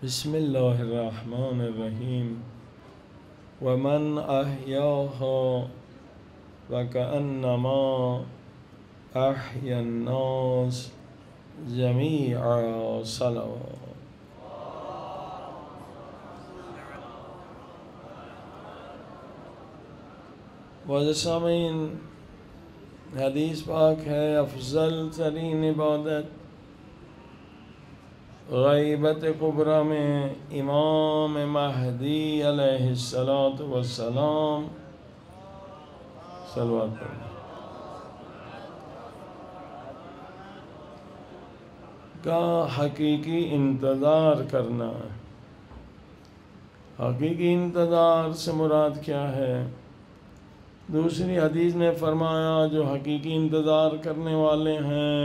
بسم اللہ الرحمن الرحیم ومن احیاها وکأنما احیا الناس جمیعا صلوات. معزز سامعین، حدیث پاک ہے افضل ترین عبادت غیبت کبریٰ میں امام مہدی علیہ السلام صلوات پڑھنا کا حقیقی انتظار کرنا. حقیقی انتظار سے مراد کیا ہے؟ دوسری حدیث نے فرمایا جو حقیقی انتظار کرنے والے ہیں،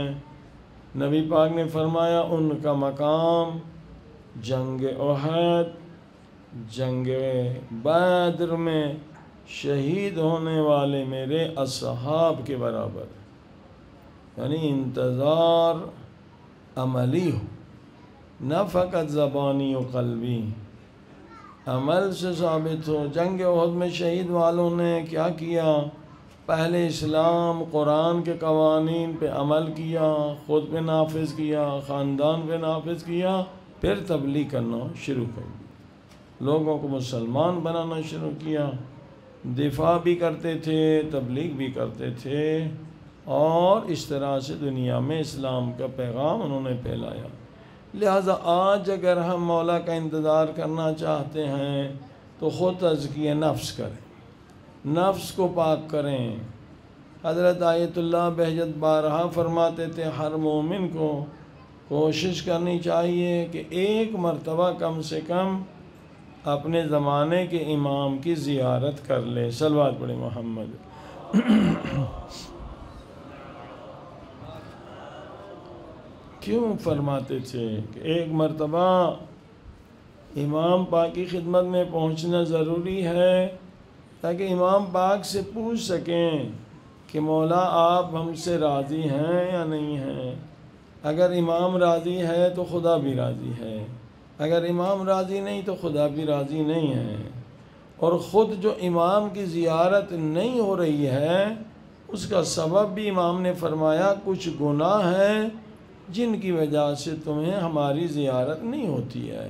نبی پاک نے فرمایا ان کا مقام جنگ احد، جنگ بدر میں شہید ہونے والے میرے اصحاب کے برابر. یعنی انتظار عملی ہو، نہ فقط زبانی و قلبی، عمل سے ثابت ہو. جنگ احد میں شہید والوں نے کیا کیا؟ پہلے اسلام قرآن کے قوانین پہ عمل کیا، خود پہ نافذ کیا، خاندان پہ نافذ کیا، پھر تبلیغ کرنا شروع کر دیا، لوگوں کو مسلمان بنانا شروع کیا. دفاع بھی کرتے تھے، تبلیغ بھی کرتے تھے، اور اس طرح سے دنیا میں اسلام کا پیغام انہوں نے پھیلایا. لہٰذا آج اگر ہم مولا کا انتظار کرنا چاہتے ہیں تو خود تزکیہ نفس کریں، نفس کو پاک کریں. حضرت آیت اللہ بہجت بارہا فرماتے تھے ہر مومن کو کوشش کرنی چاہیے کہ ایک مرتبہ کم سے کم اپنے زمانے کے امام کی زیارت کر لے. صلوات پڑھیں محمد. کیوں فرماتے تھے کہ ایک مرتبہ امام پاک کی خدمت میں پہنچنا ضروری ہے تاکہ امام پاک سے پوچھ سکیں کہ مولا آپ ہم سے راضی ہیں یا نہیں ہیں. اگر امام راضی ہے تو خدا بھی راضی ہے، اگر امام راضی نہیں تو خدا بھی راضی نہیں ہے. اور خود جو امام کی زیارت نہیں ہو رہی ہے اس کا سبب بھی امام نے فرمایا کچھ گناہ ہیں جن کی وجہ سے تمہیں ہماری زیارت نہیں ہوتی ہے.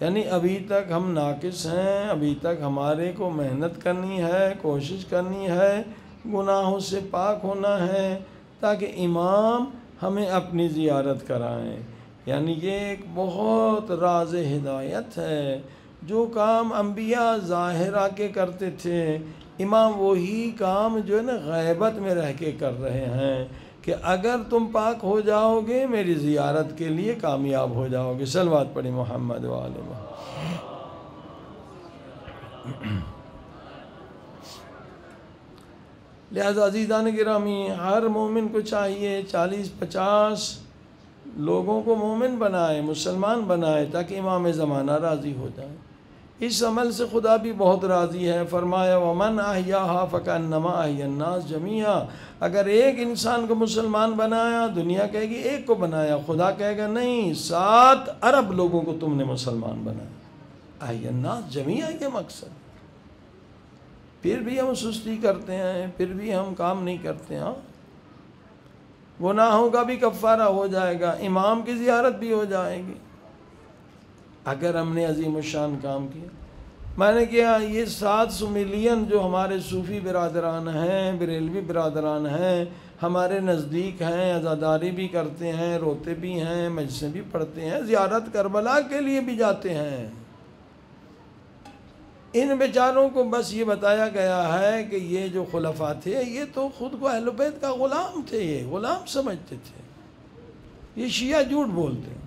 یعنی ابھی تک ہم ناقص ہیں، ابھی تک ہمارے کو محنت کرنی ہے، کوشش کرنی ہے، گناہوں سے پاک ہونا ہے تاکہ امام ہمیں اپنی زیارت کرائیں. یعنی یہ ایک بہت راز ہدایت ہے. جو کام انبیاء ظاہرہ کے کرتے تھے، امام وہی کام جو ہے نا غیبت میں رہ کے کر رہے ہیں کہ اگر تم پاک ہو جاؤ گے میری زیارت کے لیے کامیاب ہو جاؤ گے. صلوات پڑھی محمد وآل محمد. لہذا عزیزان گرامی، ہر مومن کو چاہیے 40-50 لوگوں کو مومن بنائے، مسلمان بنائے تاکہ امام زمانہ راضی ہو جائے. اس عمل سے خدا بھی بہت راضی ہے. فرمایا وَمَنْ أَحْيَاهَا فَكَأَنَّمَا أَحْيَا النَّاسَ جَمِيعًا. اگر ایک انسان کو مسلمان بنایا، دنیا کہے گی ایک کو بنایا، خدا کہے گا نہیں 7 ارب لوگوں کو تم نے مسلمان بنایا. أَحْيَا النَّاسَ جَمِيعًا یہ مقصد. پھر بھی ہم سستی کرتے ہیں، پھر بھی ہم کام نہیں کرتے. ہاں، گناہوں کا بھی کفارہ ہو جائے گا، امام کی زیارت بھی ہو جائے گی اگر ہم نے عظیم الشان کام کیا. میں نے کیا یہ 700 ملین جو ہمارے صوفی برادران ہیں، بریلوی برادران ہیں، ہمارے نزدیک ہیں، عزاداری بھی کرتے ہیں، روتے بھی ہیں، مجلسیں بھی پڑھتے ہیں، زیارت کربلا کے لیے بھی جاتے ہیں. ان بیچاروں کو بس یہ بتایا گیا ہے کہ یہ جو خلفاء تھے یہ تو خود کو اہل بیت کا غلام تھے، یہ غلام سمجھتے تھے. یہ شیعہ جھوٹ بولتے ہیں.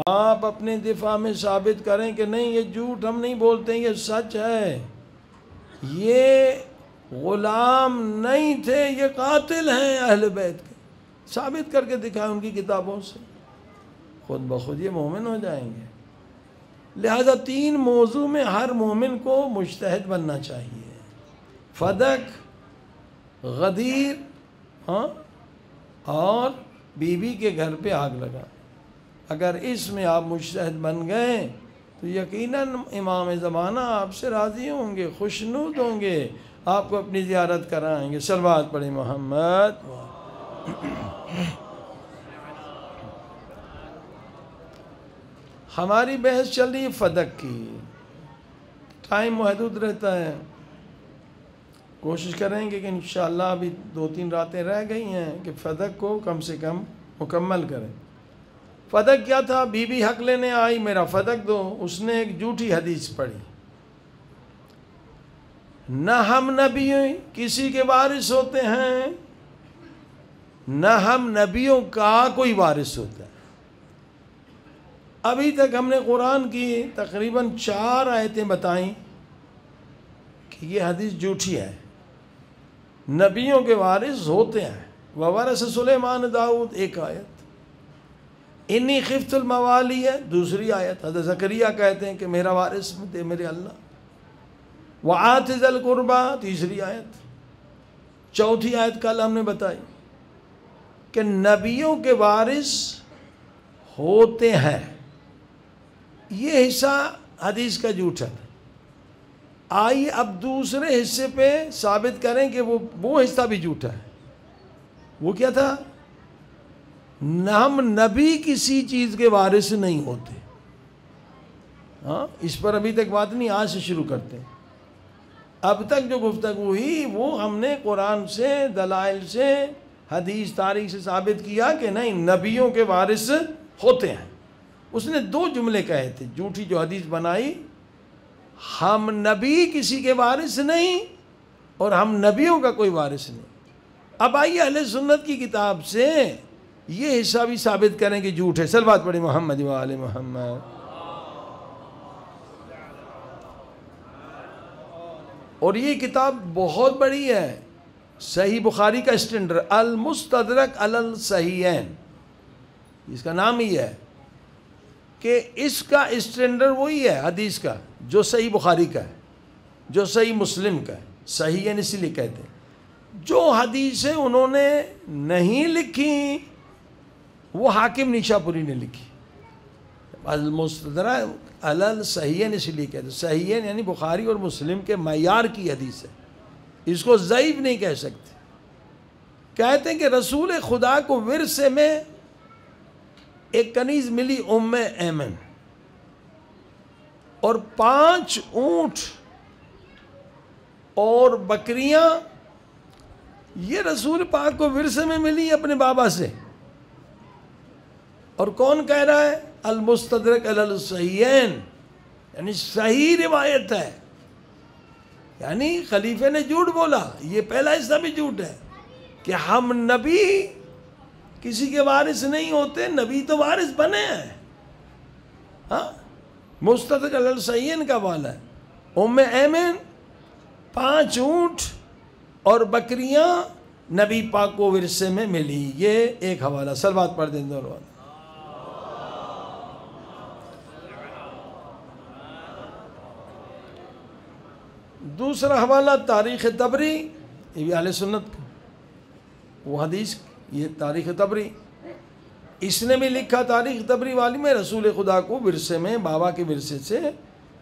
آپ اپنے دفاع میں ثابت کریں کہ نہیں یہ جھوٹ ہم نہیں بولتے، یہ سچ ہے. یہ غلام نہیں تھے، یہ قاتل ہیں اہل بیت کے. ثابت کر کے دکھائیں ان کی کتابوں سے، خود بخود یہ مومن ہو جائیں گے. لہذا 3 موضوع میں ہر مومن کو مجتہد بننا چاہیے: فدق، غدیر، اور بیوی کے گھر پہ آگ لگا. اگر اس میں آپ مجتہد بن گئے تو یقیناً امام زمانہ آپ سے راضی ہوں گے، خوشنود ہوں گے، آپ کو اپنی زیارت کرائیں گے۔ صلوات پڑھیں محمد۔ ہماری بحث چل رہی ہے فدق کی، ٹائم محدود رہتا ہے، کوشش کریں گے کہ انشاءاللہ ابھی 2-3 راتیں رہ گئی ہیں کہ فدق کو کم سے کم مکمل کریں۔ فدق کیا تھا؟ بی بی حق لینے آئی میرا فدق دو، اس نے ایک جھوٹی حدیث پڑھی، نہ ہم نبی کسی کے وارث ہوتے ہیں، نہ ہم نبیوں کا کوئی وارث ہوتا ہے۔ ابھی تک ہم نے قرآن کی تقریباً 4 آیتیں بتائیں کہ یہ حدیث جھوٹی ہے، نبیوں کے وارث ہوتے ہیں۔ وَوَرَثَ سُلَيْمَانَ داؤد، ایک آیت۔ انی خفت الموالی ہے، دوسری آیت۔ حضرت زکریہ کہتے ہیں کہ میرا وارث دے میرے اللہ۔ وَآتِ ذَا الْقُرْبَىٰ، تیسری آیت۔ چوتھی آیت کل ہم نے بتائی کہ نبیوں کے وارث ہوتے ہیں۔ یہ حصہ حدیث کا جھوٹ ہے۔ آئیے اب دوسرے حصے پہ ثابت کریں کہ وہ حصہ بھی جھوٹا ہے۔ وہ کیا تھا؟ ہم نبی کسی چیز کے وارث نہیں ہوتے۔ ہاں، اس پر ابھی تک بات نہیں، آج سے شروع کرتے ہیں۔ اب تک جو گفتگو ہوئی وہ ہم نے قرآن سے، دلائل سے، حدیث تاریخ سے ثابت کیا کہ نہیں، نبیوں کے وارث ہوتے ہیں۔ اس نے 2 جملے کہے تھے، جھوٹی جو حدیث بنائی، ہم نبی کسی کے وارث نہیں اور ہم نبیوں کا کوئی وارث نہیں۔ اب آئیے اہل سنت کی کتاب سے یہ حصہ بھی ثابت کریں کہ جھوٹ ہے۔ صلوات پڑھیں محمد و آل محمد۔ اور یہ کتاب بہت بڑی ہے، صحیح بخاری کا اسٹینڈرڈ، المستدرک علی الصحیحین، اس کا نام ہی ہے کہ اس کا اسٹینڈرڈ وہی ہے حدیث کا جو صحیح بخاری کا ہے، جو صحیح مسلم کا ہے۔ صحیحین اسی لیے کہتے ہیں۔ جو حدیثیں انہوں نے نہیں لکھی وہ حاکم نیشاپوری نے لکھی۔ المستدرک علی الصحیحین اسی لیے کہتے ہیں، صحیحین یعنی بخاری اور مسلم کے معیار کی حدیث ہے، اس کو ضعیف نہیں کہہ سکتے۔ کہتے ہیں کہ رسول خدا کو ورثے میں ایک کنیز ملی ام ایمن، اور 5 اونٹ اور بکریاں یہ رسول پاک کو ورثے میں ملی اپنے بابا سے۔ اور کون کہہ رہا ہے؟ المستدرک علی الصحیحین، یعنی صحیح روایت ہے، یعنی خلیفے نے جھوٹ بولا۔ یہ پہلا حصہ بھی جھوٹ ہے کہ ہم نبی کسی کے وارث نہیں ہوتے، نبی تو وارث بنے ہیں۔ ہاں، مستدرک علی الصحیحین کا والا ہے، ام ایمن 5 اونٹ اور بکریاں نبی پاک کو ورثے میں ملی۔ یہ ایک حوالہ، صلوات پڑھ دیں دونوں۔ دوسرا حوالہ تاریخ طبری، یہ بھی اہل سنت کا وہ حدیث، یہ تاریخ طبری، اس نے بھی لکھا تاریخ طبری والی میں رسول خدا کو ورثے میں، بابا کے ورثے سے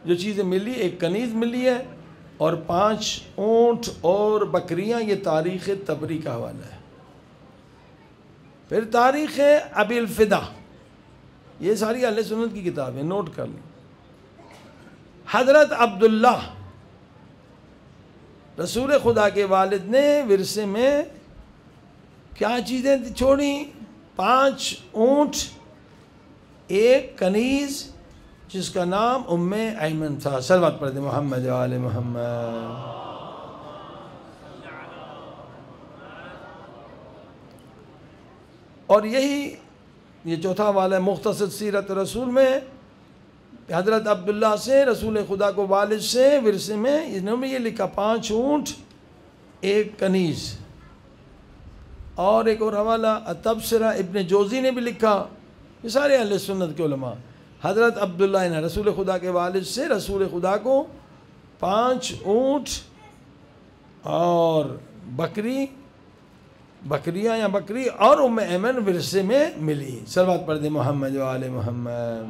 جو چیزیں ملی، ایک کنیز ملی ہے اور 5 اونٹ اور بکریاں، یہ تاریخ طبری کا حوالہ ہے۔ پھر تاریخ ابی الفدا، یہ ساری اہل سنت کی کتاب ہے، نوٹ کر لیں۔ حضرت عبداللہ رسول خدا کے والد نے ورثے میں کیا چیزیں چھوڑی؟ 5 اونٹ، ایک کنیز جس کا نام ام ایمن تھا۔ صلوات پڑھ دیں محمد و آل محمد۔ اور یہی یہ چوتھا والا مختصر سیرت رسول میں حضرت عبداللہ سے رسول خدا کو والد سے ورثے میں انہوں نے یہ لکھا 5 اونٹ، ایک کنیز۔ اور ایک اور حوالہ التبصرہ، ابن جوزی نے بھی لکھا، یہ سارے اہل سنت کے علماء، حضرت عبداللہ نے رسول خدا کے والد سے رسول خدا کو 5 اونٹ اور بکری بکریاں یا بکری اور ام ایمن ورثے میں ملی. صلوات پڑھ دیں محمد و آل محمد.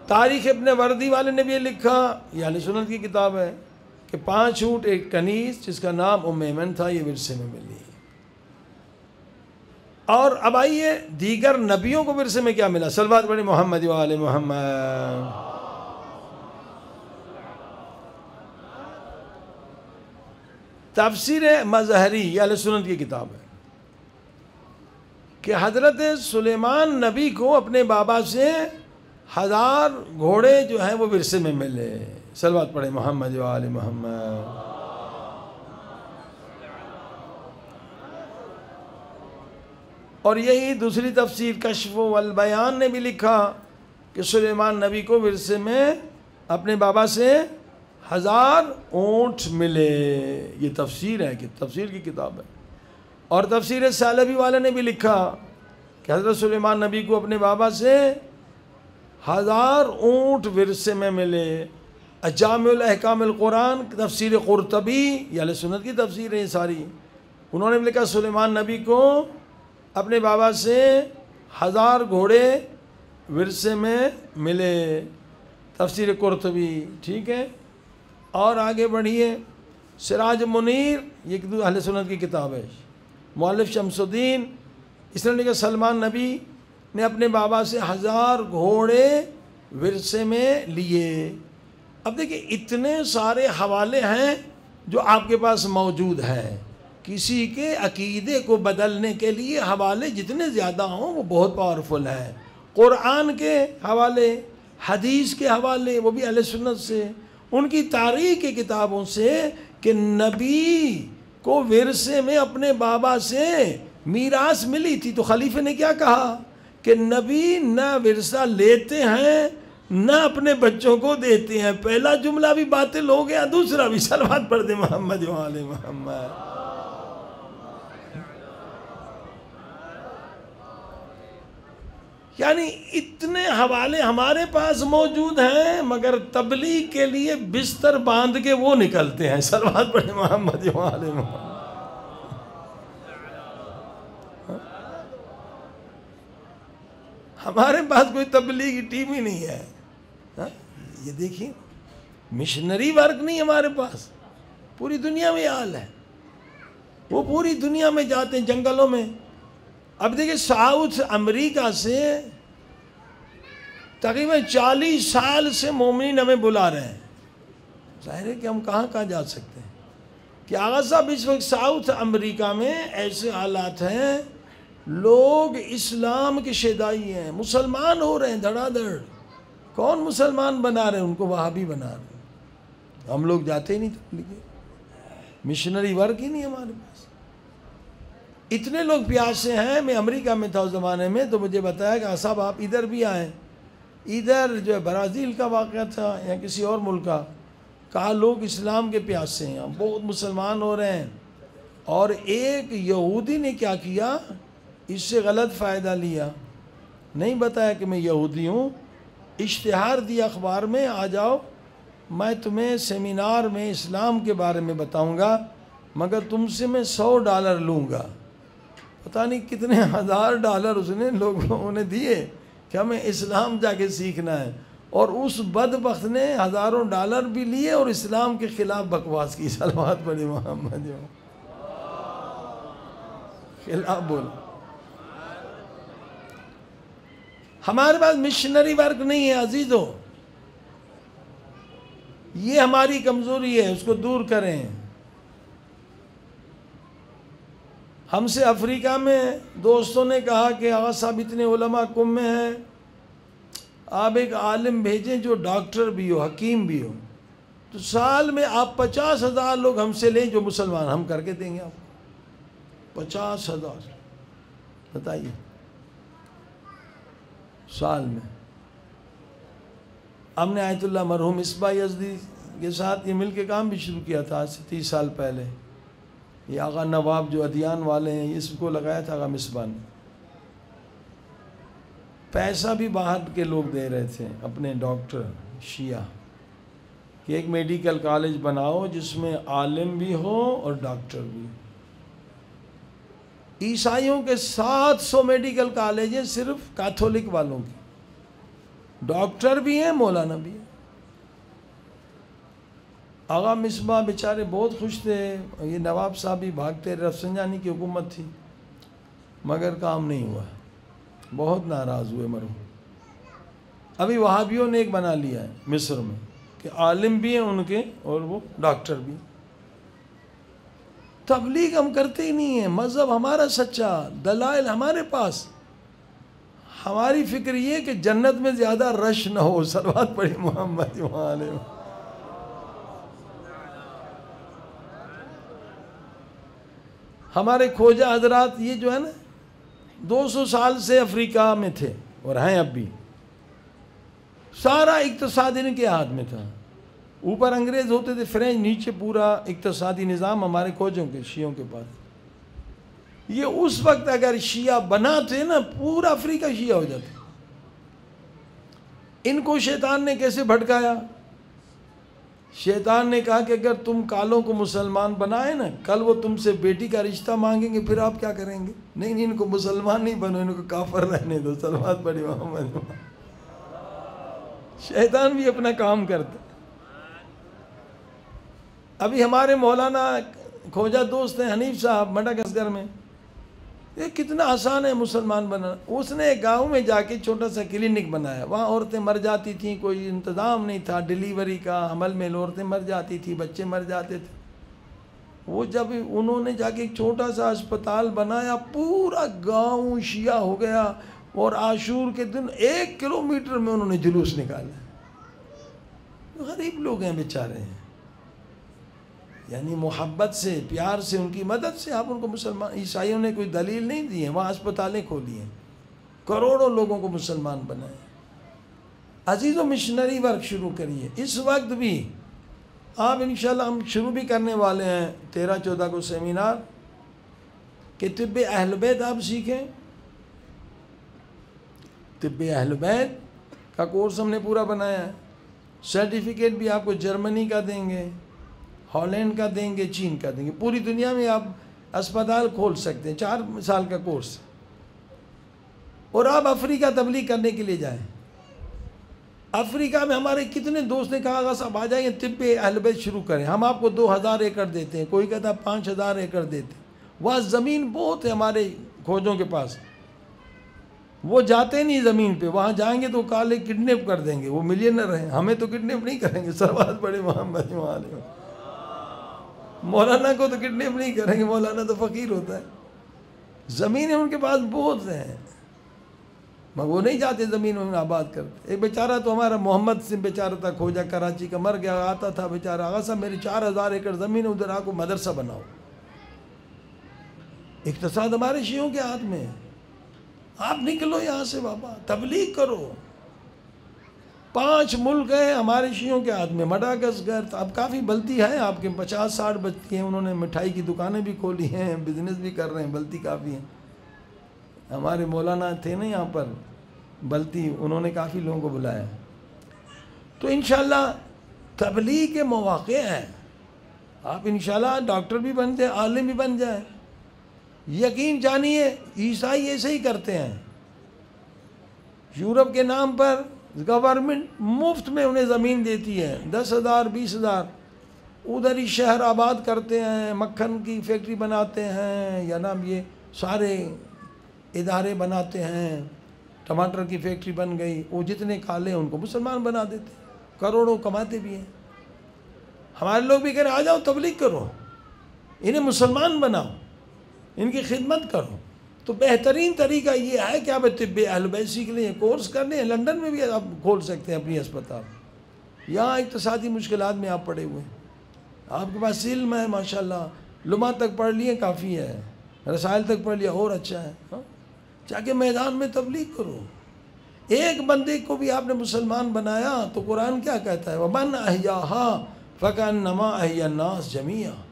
تاریخ ابن وردی والے نے بھی یہ لکھا، یہ اہل سنت کی کتاب ہے، کہ 5 اونٹ ایک کنیز جس کا نام ام ایمن تھا یہ ورثے میں ملی. اور اب آئیے دیگر نبیوں کو ورثے میں کیا ملا. صلوات پڑھیں محمد و آل محمد. تفسیر مظہری یہ اہل سنت کی کتاب ہے کہ حضرت سلیمان نبی کو اپنے بابا سے 1000 گھوڑے جو ہیں وہ ورثے میں ملے. صلوات پڑھیں محمد و آل محمد. اور یہی دوسری تفسیر کشف والبیان نے بھی لکھا کہ سلیمان نبی کو ورثے میں اپنے بابا سے 1000 اونٹ ملے. یہ تفسیر ہے کہ تفسیر کی کتاب ہے. اور تفسیر سالبی والے نے بھی لکھا کہ حضرت سلیمان نبی کو اپنے بابا سے 1000 اونٹ ورثے میں ملے. جامع الاحکام القرآن تفسیر قرطبی یہ اہل سنت کی تفسیر ہے یہ ساری. انہوں نے بھی لکھا سلیمان نبی کو اپنے بابا سے 1000 گھوڑے ورثے میں ملے. تفسیر قرطبی. ٹھیک ہے. اور آگے بڑھیے. سراج منیر یہ اہل سنت کی کتاب ہے. مؤلف شمس الدین اس نے لکھا سلمان نبی نے اپنے بابا سے 1000 گھوڑے ورثے میں لیے. اب دیکھیں اتنے سارے حوالے ہیں جو آپ کے پاس موجود ہیں. کسی کے عقیدے کو بدلنے کے لیے حوالے جتنے زیادہ ہوں وہ بہت پاورفل ہیں. قرآن کے حوالے، حدیث کے حوالے وہ بھی اہل سنت سے، ان کی تاریخ کی کتابوں سے کہ نبی کو ورثے میں اپنے بابا سے میراث ملی تھی. تو خلیفہ نے کیا کہا کہ نبی نہ ورثہ لیتے ہیں نہ اپنے بچوں کو دیتے ہیں. پہلا جملہ بھی باطل ہو گیا، دوسرا بھی. صلوات پڑھ دیں محمد و آل محمد. یعنی اتنے حوالے ہمارے پاس موجود ہیں مگر تبلیغ کے لیے بستر باندھ کے وہ نکلتے ہیں. صلوات پڑھیں محمد و آل محمد. ہمارے پاس کوئی تبلیغی ٹیم ہی نہیں ہے. یہ دیکھیں مشنری ورک نہیں ہمارے پاس. پوری دنیا میں حال ہے. وہ پوری دنیا میں جاتے ہیں جنگلوں میں. اب دیکھیں ساؤتھ امریکہ سے تقریباً 40 سال سے مومنین ہمیں بلا رہے ہیں. ظاہر ہے کہ ہم کہاں کہاں جا سکتے ہیں. کہ آغا صاحب اس وقت ساؤتھ امریکہ میں ایسے حالات ہیں لوگ اسلام کے شیدائی ہیں، مسلمان ہو رہے ہیں دھڑا دھڑ. کون مسلمان بنا رہے ہیں؟ ان کو وہابی بنا رہے ہیں. ہم لوگ جاتے ہی نہیں تبلیغ. مشنری ورک ہی نہیں ہمارے پاس. اتنے لوگ پیاسے ہیں. میں امریکہ میں تھا اس زمانے میں تو مجھے بتایا کہ صاحب آپ ادھر بھی آئیں. ادھر جو ہے برازیل کا واقعہ تھا یا کسی اور ملک کا. کہا لوگ اسلام کے پیاسے ہیں، بہت مسلمان ہو رہے ہیں. اور ایک یہودی نے کیا کیا، اس سے غلط فائدہ لیا. نہیں بتایا کہ میں یہودی ہوں، اشتہار دیا اخبار میں آ جاؤ میں تمہیں سیمینار میں اسلام کے بارے میں بتاؤں گا مگر تم سے میں $100 لوں گا. پتہ نہیں کتنے $1000 اس نے لوگوں نے دیے کہ ہمیں اسلام جا کے سیکھنا ہے. اور اس بدبخت نے $1000 بھی لیے اور اسلام کے خلاف بکواس کی. صلوات پڑھی محمد خلاف بول. ہمارے پاس مشنری ورک نہیں ہے عزیزو. یہ ہماری کمزوری ہے، اس کو دور کریں. ہم سے افریقہ میں دوستوں نے کہا کہ آغا صاحب اتنے علماء قم میں ہیں، آپ ایک عالم بھیجیں جو ڈاکٹر بھی ہو، حکیم بھی ہو. تو سال میں آپ 50,000 لوگ ہم سے لیں جو مسلمان، ہم کر کے دیں گے آپ. 50,000 بتائیے سال میں. ہم نے آیت اللہ مرحوم مصباح یزدی کے ساتھ یہ مل کے کام بھی شروع کیا تھا آج سے 30 سال پہلے. یہ آغا نواب جو ادیان والے ہیں اس کو لگایا تھا آغا مصباح نے. پیسہ بھی باہر کے لوگ دے رہے تھے اپنے ڈاکٹر شیعہ. کہ ایک میڈیکل کالج بناؤ جس میں عالم بھی ہو اور ڈاکٹر بھی. عیسائیوں کے 700 میڈیکل کالج ہیں صرف کیتھولک والوں کی. ڈاکٹر بھی ہیں، مولانا بھی ہیں. آغا مصباح بیچارے بہت خوش تھے. یہ نواب صاحب بھی بھاگتے، رفسنجانی کی حکومت تھی مگر کام نہیں ہوا. بہت ناراض ہوئے مرحوم. ابھی وہابیوں نے ایک بنا لیا ہے مصر میں کہ عالم بھی ہیں ان کے اور وہ ڈاکٹر بھی. تبلیغ ہم کرتے ہی نہیں ہیں. مذہب ہمارا سچا، دلائل ہمارے پاس. ہماری فکر یہ کہ جنت میں زیادہ رش نہ ہو. صلوات پڑھی محمد علیہ. ہمارے کھوجا حضرات یہ جو ہے نا 200 سال سے افریقہ میں تھے اور ہیں اب بھی. سارا اقتصاد ان کے ہاتھ میں تھا. اوپر انگریز ہوتے تھے فرینچ، نیچے پورا اقتصادی نظام ہمارے کھوجوں کے، شیعوں کے پاس. یہ اس وقت اگر شیعہ بناتے نا پورا افریقہ شیعہ ہو جاتا. ان کو شیطان نے کیسے بھٹکایا؟ شیطان نے کہا کہ اگر تم کالوں کو مسلمان بنائے نا، کل وہ تم سے بیٹی کا رشتہ مانگیں گے، پھر آپ کیا کریں گے؟ نہیں ان کو مسلمان نہیں بنو، ان کو کافر رہنے دو. صلوات پڑھی محمد. شیطان بھی اپنا کام کرتا. ابھی ہمارے مولانا کھوجا دوست ہیں حنیف صاحب مڈغاسکر میں. یہ کتنا آسان ہے مسلمان بنانا. اس نے ایک گاؤں میں جا کے چھوٹا سا کلینک بنایا. وہاں عورتیں مر جاتی تھیں، کوئی انتظام نہیں تھا ڈیلیوری کا، حمل میں عورتیں مر جاتی تھیں، بچے مر جاتے تھے. وہ جب انہوں نے جا کے ایک چھوٹا سا اسپتال بنایا، پورا گاؤں شیعہ ہو گیا. اور عاشور کے دن 1 کلومیٹر میں انہوں نے جلوس نکالا. غریب لوگ ہیں بیچارے ہیں. یعنی محبت سے، پیار سے، ان کی مدد سے آپ ان کو مسلمان. عیسائیوں نے کوئی دلیل نہیں دی ہے، وہاں اسپتالیں کھولی ہیں، کروڑوں لوگوں کو مسلمان بنائے. عزیزوں مشنری ورک شروع کریے. اس وقت بھی آپ انشاءاللہ ہم شروع بھی کرنے والے ہیں 13-14 کو سیمینار کہ طب اہل بیت آپ سیکھیں. طب اہل بیت کا کورس ہم نے پورا بنایا ہے. سرٹیفکیٹ بھی آپ کو جرمنی کا دیں گے، ہالینڈ کا دیں گے، چین کا دیں گے. پوری دنیا میں آپ اسپتال کھول سکتے ہیں. 4 سال کا کورس. اور آپ افریقہ تبلیغ کرنے کے لیے جائیں. افریقہ میں ہمارے کتنے دوست نے کہا آغا صاحب آ جائیں گے طب اہل بیت شروع کریں، ہم آپ کو 2000 ایکڑ دیتے ہیں. کوئی کہتا 5000 ایکڑ دیتے ہیں. وہاں زمین بہت ہے ہمارے کھوجوں کے پاس. وہ جاتے نہیں زمین پہ. وہاں جائیں گے تو کالے کڈنیپ کر دیں گے. وہ ملینر ہیں، ہمیں تو کڈنیپ نہیں کریں گے. صلوات پڑھے محمد علیہ. مولانا کو تو کڈنیپ نہیں کریں گے، مولانا تو فقیر ہوتا ہے. زمینیں ان کے پاس بہت ہیں مگر وہ نہیں جاتے زمین میں آباد کرتے. ایک بیچارہ تو ہمارا محمد سے بیچارہ تھا کھوجا، کراچی کا، مر گیا. آتا تھا بیچارہ، آغا صاحب میری 4000 ایکڑ زمین ہے، ادھر آ کو مدرسہ بناؤ. اقتصاد ہمارے شیعوں کے ہاتھ میں ہے. آپ نکلو یہاں سے بابا، تبلیغ کرو. 5 ملک ہیں ہمارے شیعوں کے ہاتھ میں. مڈغاسکر، اب کافی بلتی ہے آپ کے، 50-60 بلتی ہیں. انہوں نے مٹھائی کی دکانیں بھی کھولی ہیں، بزنس بھی کر رہے ہیں. بلتی کافی ہیں. ہمارے مولانا تھے نا یہاں پر بلتی، انہوں نے کافی لوگوں کو بلایا. تو انشاءاللہ تبلیغ کے مواقع ہیں. آپ انشاءاللہ ڈاکٹر بھی بن جائیں، عالم بھی بن جائیں. یقین جانیے عیسائی ایسے ہی کرتے ہیں. یورپ کے نام پر گورنمنٹ مفت میں انہیں زمین دیتی ہے، 10,000 20,000. ادھر ہی شہر آباد کرتے ہیں، مکھن کی فیکٹری بناتے ہیں، یا نام یہ سارے ادارے بناتے ہیں. ٹماٹر کی فیکٹری بن گئی. وہ جتنے کالے ہیں ان کو مسلمان بنا دیتے، کروڑوں کماتے بھی ہیں. ہمارے لوگ بھی کہہ رہے آ جاؤ تبلیغ کرو، انہیں مسلمان بناؤ، ان کی خدمت کرو. تو بہترین طریقہ یہ ہے کہ آپ طب اہل بیت سیکھ لیں، کورس کر لیں. لندن میں بھی آپ کھول سکتے ہیں اپنی اسپتال. یہاں اقتصادی مشکلات میں آپ پڑے ہوئے ہیں، آپ کے پاس علم ہے ماشاءاللہ، لمحہ تک پڑھ لیے کافی ہے، رسائل تک پڑھ لیا اور اچھا ہے. جا کے میدان میں تبلیغ کرو. ایک بندے کو بھی آپ نے مسلمان بنایا تو قرآن کیا کہتا ہے؟ وَمَنْ أَحْيَاهَا فَكَأَنَّمَا أَحْيَا النَّاسَ جَمِيعًا.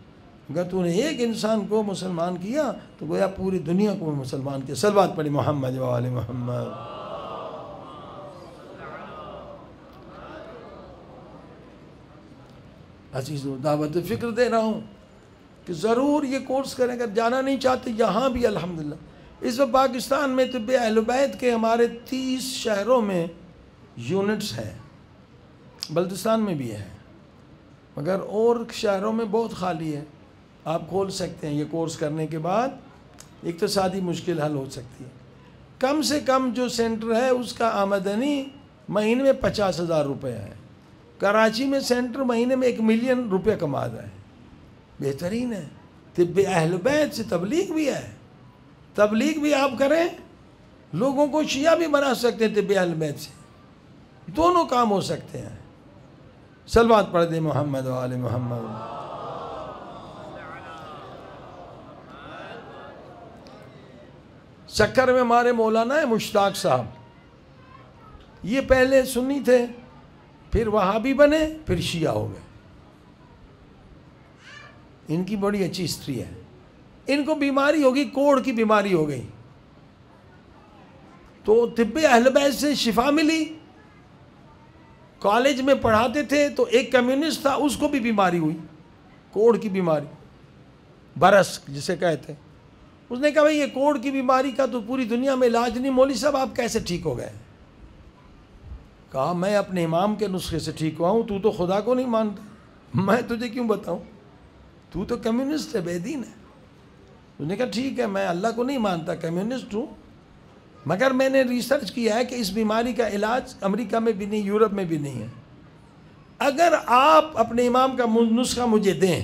اگر تو نے ایک انسان کو مسلمان کیا تو گویا پوری دنیا کو مسلمان کیا. صلوات پڑھی محمد و آل محمد. عزیزو دعوت فکر دے رہا ہوں کہ ضرور یہ کورس کریں. اگر جانا نہیں چاہتے یہاں بھی الحمدللہ اس وقت پاکستان میں طب اہل بیت کے ہمارے 30 شہروں میں یونٹس ہیں، بلتستان میں بھی ہے، مگر اور شہروں میں بہت خالی ہے. آپ کھول سکتے ہیں. یہ کورس کرنے کے بعد اقتصادی مشکل حل ہو سکتی ہے. کم سے کم جو سینٹر ہے اس کا آمدنی مہینے میں 50,000 روپے ہے. کراچی میں سینٹر مہینے میں 1 ملین روپے کما رہا ہے. بہترین ہے. طب اہل بیت سے تبلیغ بھی ہے، تبلیغ بھی آپ کریں، لوگوں کو شیعہ بھی بنا سکتے ہیں. طب اہل بیت سے دونوں کام ہو سکتے ہیں. صلوات پڑھ دیں محمد و آل محمد. سکر میں ہمارے مولانا ہے مشتاق صاحب، یہ پہلے سنی تھے، پھر وہابی بنے، پھر شیعہ ہو گئے. ان کی بڑی اچھی ہسٹری ہے. ان کو بیماری ہوگی، کوڑ کی بیماری ہو گئی، تو طب اہل بیت سے شفا ملی. کالج میں پڑھاتے تھے تو ایک کمیونسٹ تھا، اس کو بھی بیماری ہوئی، کوڑ کی بیماری، برس جسے کہتے ہیں. اس نے کہا بھئی یہ کوڑ کی بیماری کا تو پوری دنیا میں علاج نہیں، مولوی صاحب آپ کیسے ٹھیک ہو گئے؟ کہا میں اپنے امام کے نسخے سے ٹھیک ہوا ہوں، تو تو خدا کو نہیں مانتا، میں تجھے کیوں بتاؤں، تو تو کمیونسٹ ہے، بے دین ہے. اس نے کہا ٹھیک ہے، میں اللہ کو نہیں مانتا، کمیونسٹ ہوں، مگر میں نے ریسرچ کیا ہے کہ اس بیماری کا علاج امریکہ میں بھی نہیں، یورپ میں بھی نہیں ہے. اگر آپ اپنے امام کا نسخہ مجھے دیں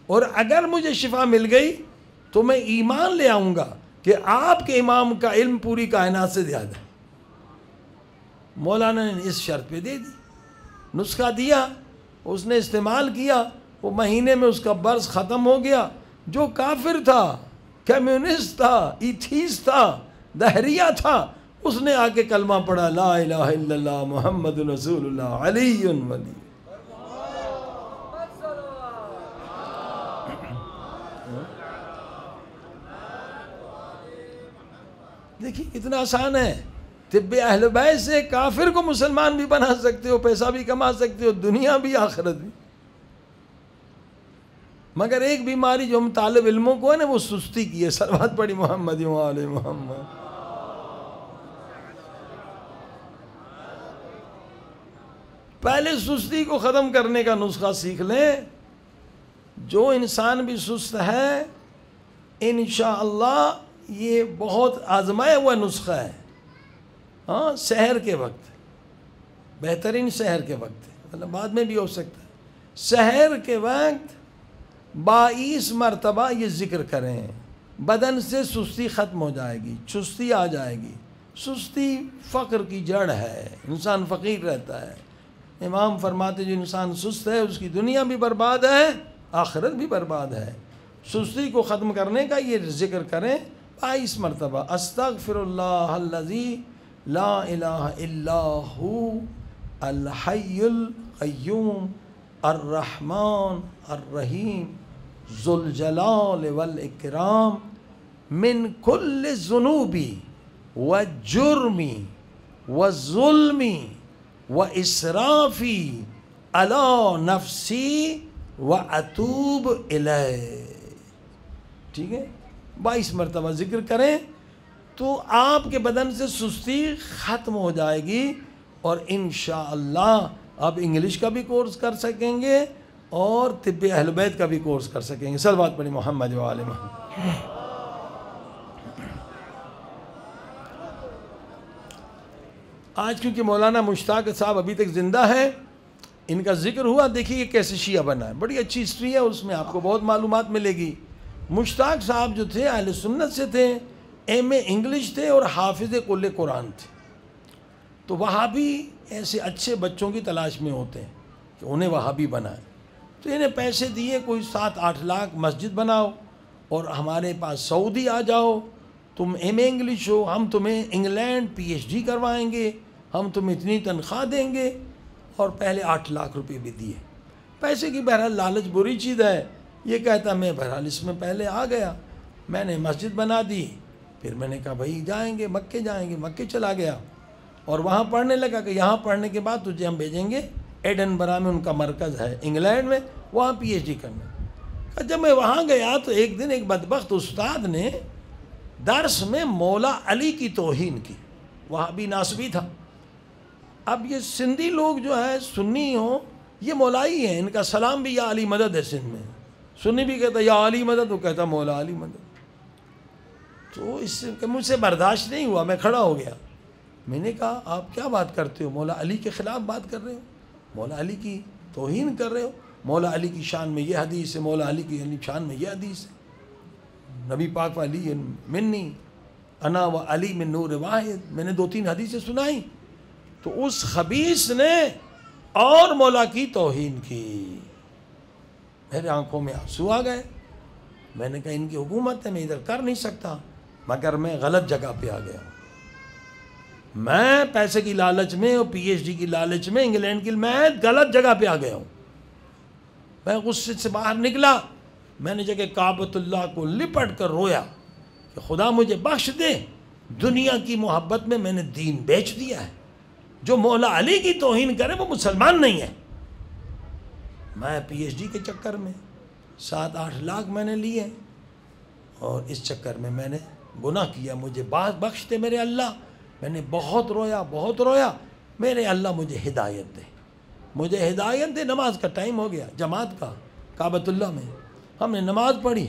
اور اگر مجھے شفا مل گئی تو میں ایمان لے آؤں گا کہ آپ کے امام کا علم پوری کائنات سے زیادہ ہے. مولانا نے اس شرط پہ دے دی، نسخہ دیا، اس نے استعمال کیا، وہ مہینے میں اس کا برس ختم ہو گیا. جو کافر تھا، کمیونسٹ تھا، ایتھیسٹ تھا، دہریہ تھا، اس نے آ کے کلمہ پڑھا، لا الہ الا اللہ محمد رسول اللہ علی ولی. دیکھیں اتنا آسان ہے. طب اہل بیت سے کافر کو مسلمان بھی بنا سکتے ہو، پیسہ بھی کما سکتے ہو، دنیا بھی آخرت بھی. مگر ایک بیماری جو ہم طالب علموں کو ہے نا، وہ سستی کی ہے. صلوات پڑھی محمد و آل محمد. پہلے سستی کو ختم کرنے کا نسخہ سیکھ لیں. جو انسان بھی سست ہے انشاءاللہ یہ بہت آزمایا ہوا نسخہ ہے. ہاں سحر کے وقت، بہترین سحر کے وقت، مطلب بعد میں بھی ہو سکتا ہے. سحر کے وقت 22 مرتبہ یہ ذکر کریں، بدن سے سستی ختم ہو جائے گی، چستی آ جائے گی. سستی فقر کی جڑ ہے، انسان فقیر رہتا ہے. امام فرماتے جو انسان سست ہے اس کی دنیا بھی برباد ہے، آخرت بھی برباد ہے. سستی کو ختم کرنے کا یہ ذکر کریں 22 مرتبہ. استغفر اللہ الذی لا الہ الا ہو الحی القیوم الرحمن الرحیم ذو الجلال والاکرام من کل الذنوب والجرم والظلم واسرافی علی نفسی واتوب الیہ. ٹھیک ہے، 22 مرتبہ ذکر کریں تو آپ کے بدن سے سستی ختم ہو جائے گی. اور انشاءاللہ آپ انگلش کا بھی کورس کر سکیں گے اور طب اہل بیت کا بھی کورس کر سکیں گے. صلوات پڑھی محمد و آل محمد. آج کیونکہ مولانا مشتاق صاحب ابھی تک زندہ ہیں، ان کا ذکر ہوا، دیکھیے یہ کیسے شیعہ بنا ہے. بڑی اچھی ہسٹری ہے، اس میں آپ کو بہت معلومات ملے گی. مشتاق صاحب جو تھے اہل سنت سے تھے، ایم اے انگلش تھے اور حافظ کل قرآن تھے. تو وہابی ایسے اچھے بچوں کی تلاش میں ہوتے ہیں کہ انہیں وہابی بنائیں. تو انہیں پیسے دیے، کوئی 7-8 لاکھ مسجد بناؤ اور ہمارے پاس سعودی آ جاؤ، تم ایم اے انگلش ہو، ہم تمہیں انگلینڈ پی ایچ ڈی کروائیں گے، ہم تمہیں اتنی تنخواہ دیں گے. اور پہلے 8 لاکھ روپے بھی دیے. پیسے کی بہرحال لالچ بری چیز ہے. یہ کہتا میں بہرحال اس میں پہلے آ گیا، میں نے مسجد بنا دی. پھر میں نے کہا بھائی جائیں گے مکے، جائیں گے، مکے چلا گیا اور وہاں پڑھنے لگا کہ یہاں پڑھنے کے بعد تجھے ہم بھیجیں گے ایڈنبرا میں ان کا مرکز ہے انگلینڈ میں، وہاں پی ایچ ڈی کرنا۔ جب میں وہاں گیا تو ایک دن ایک بدبخت استاد نے درس میں مولا علی کی توہین کی، وہاں بھی ناسبی تھا۔ اب یہ سندھی لوگ جو ہے سنی ہوں، یہ مولائی ہیں، ان کا سلام بھی یا علی مدد ہے سندھ میں، سنی بھی کہتا یا علی مدد، وہ کہتا مولا علی مدد۔ تو اس سے مجھ سے برداشت نہیں ہوا، میں کھڑا ہو گیا، میں نے کہا آپ کیا بات کرتے ہو، مولا علی کے خلاف بات کر رہے ہو، مولا علی کی توہین کر رہے ہو، مولا علی کی شان میں یہ حدیث ہے، مولا علی کی شان میں یہ حدیث ہے، نبی پاک علی منی انا و علی من نور واحد، میں نے 2-3 حدیثیں سنائیں۔ تو اس خبیث نے اور مولا کی توہین کی، میرے آنکھوں میں آنسو آ گئے۔ میں نے کہا ان کی حکومت ہے، میں ادھر کر نہیں سکتا، مگر میں غلط جگہ پہ آ گیا ہوں۔ میں پیسے کی لالچ میں اور پی ایچ ڈی کی لالچ میں انگلینڈ کی، میں غلط جگہ پہ آ گیا ہوں۔ میں غصے سے باہر نکلا، میں نے جگہ کعبۃ اللہ کو لپٹ کر رویا کہ خدا مجھے بخش دے، دنیا کی محبت میں نے دین بیچ دیا ہے، جو مولا علی کی توہین کرے وہ مسلمان نہیں ہے۔ میں پی ایچ ڈی کے چکر میں 7-8 لاکھ میں نے لیے، اور اس چکر میں نے گناہ کیا، مجھے بخش دے میرے اللہ۔ میں نے بہت رویا، میرے اللہ مجھے ہدایت دے، مجھے ہدایت دے۔ نماز کا ٹائم ہو گیا، جماعت کا، کعبۃ اللہ میں ہم نے نماز پڑھی،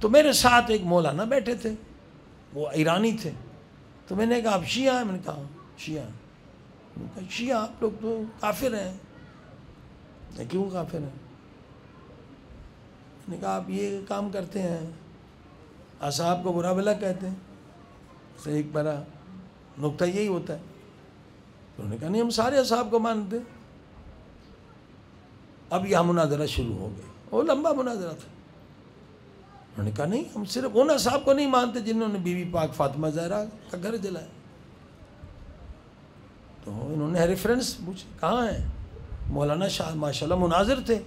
تو میرے ساتھ ایک مولانا بیٹھے تھے، وہ ایرانی تھے۔ تو میں نے کہا آپ شیعہ ہیں؟ میں نے کہا شیعہ۔ شیعہ آپ لوگ تو کافر ہیں۔ کیوں کافر ہیں؟ میں نے کہا آپ یہ کام کرتے ہیں، اصحاب کو برا بھلا کہتے ہیں، سے ایک بڑا نقطہ یہی ہوتا ہے۔ تو انہوں نے کہا نہیں ہم سارے اصحاب کو مانتے۔ اب یہ مناظرہ شروع ہو گیا، وہ لمبا مناظرہ تھا۔ انہوں نے کہا نہیں ہم صرف ان اصحاب کو نہیں مانتے جنہوں نے بی بی پاک فاطمہ زہرا کا گھر جلایا۔ تو انہوں نے ریفرنس پوچھے کہاں ہیں، مولانا شاہ ماشاءاللہ مناظر تھے،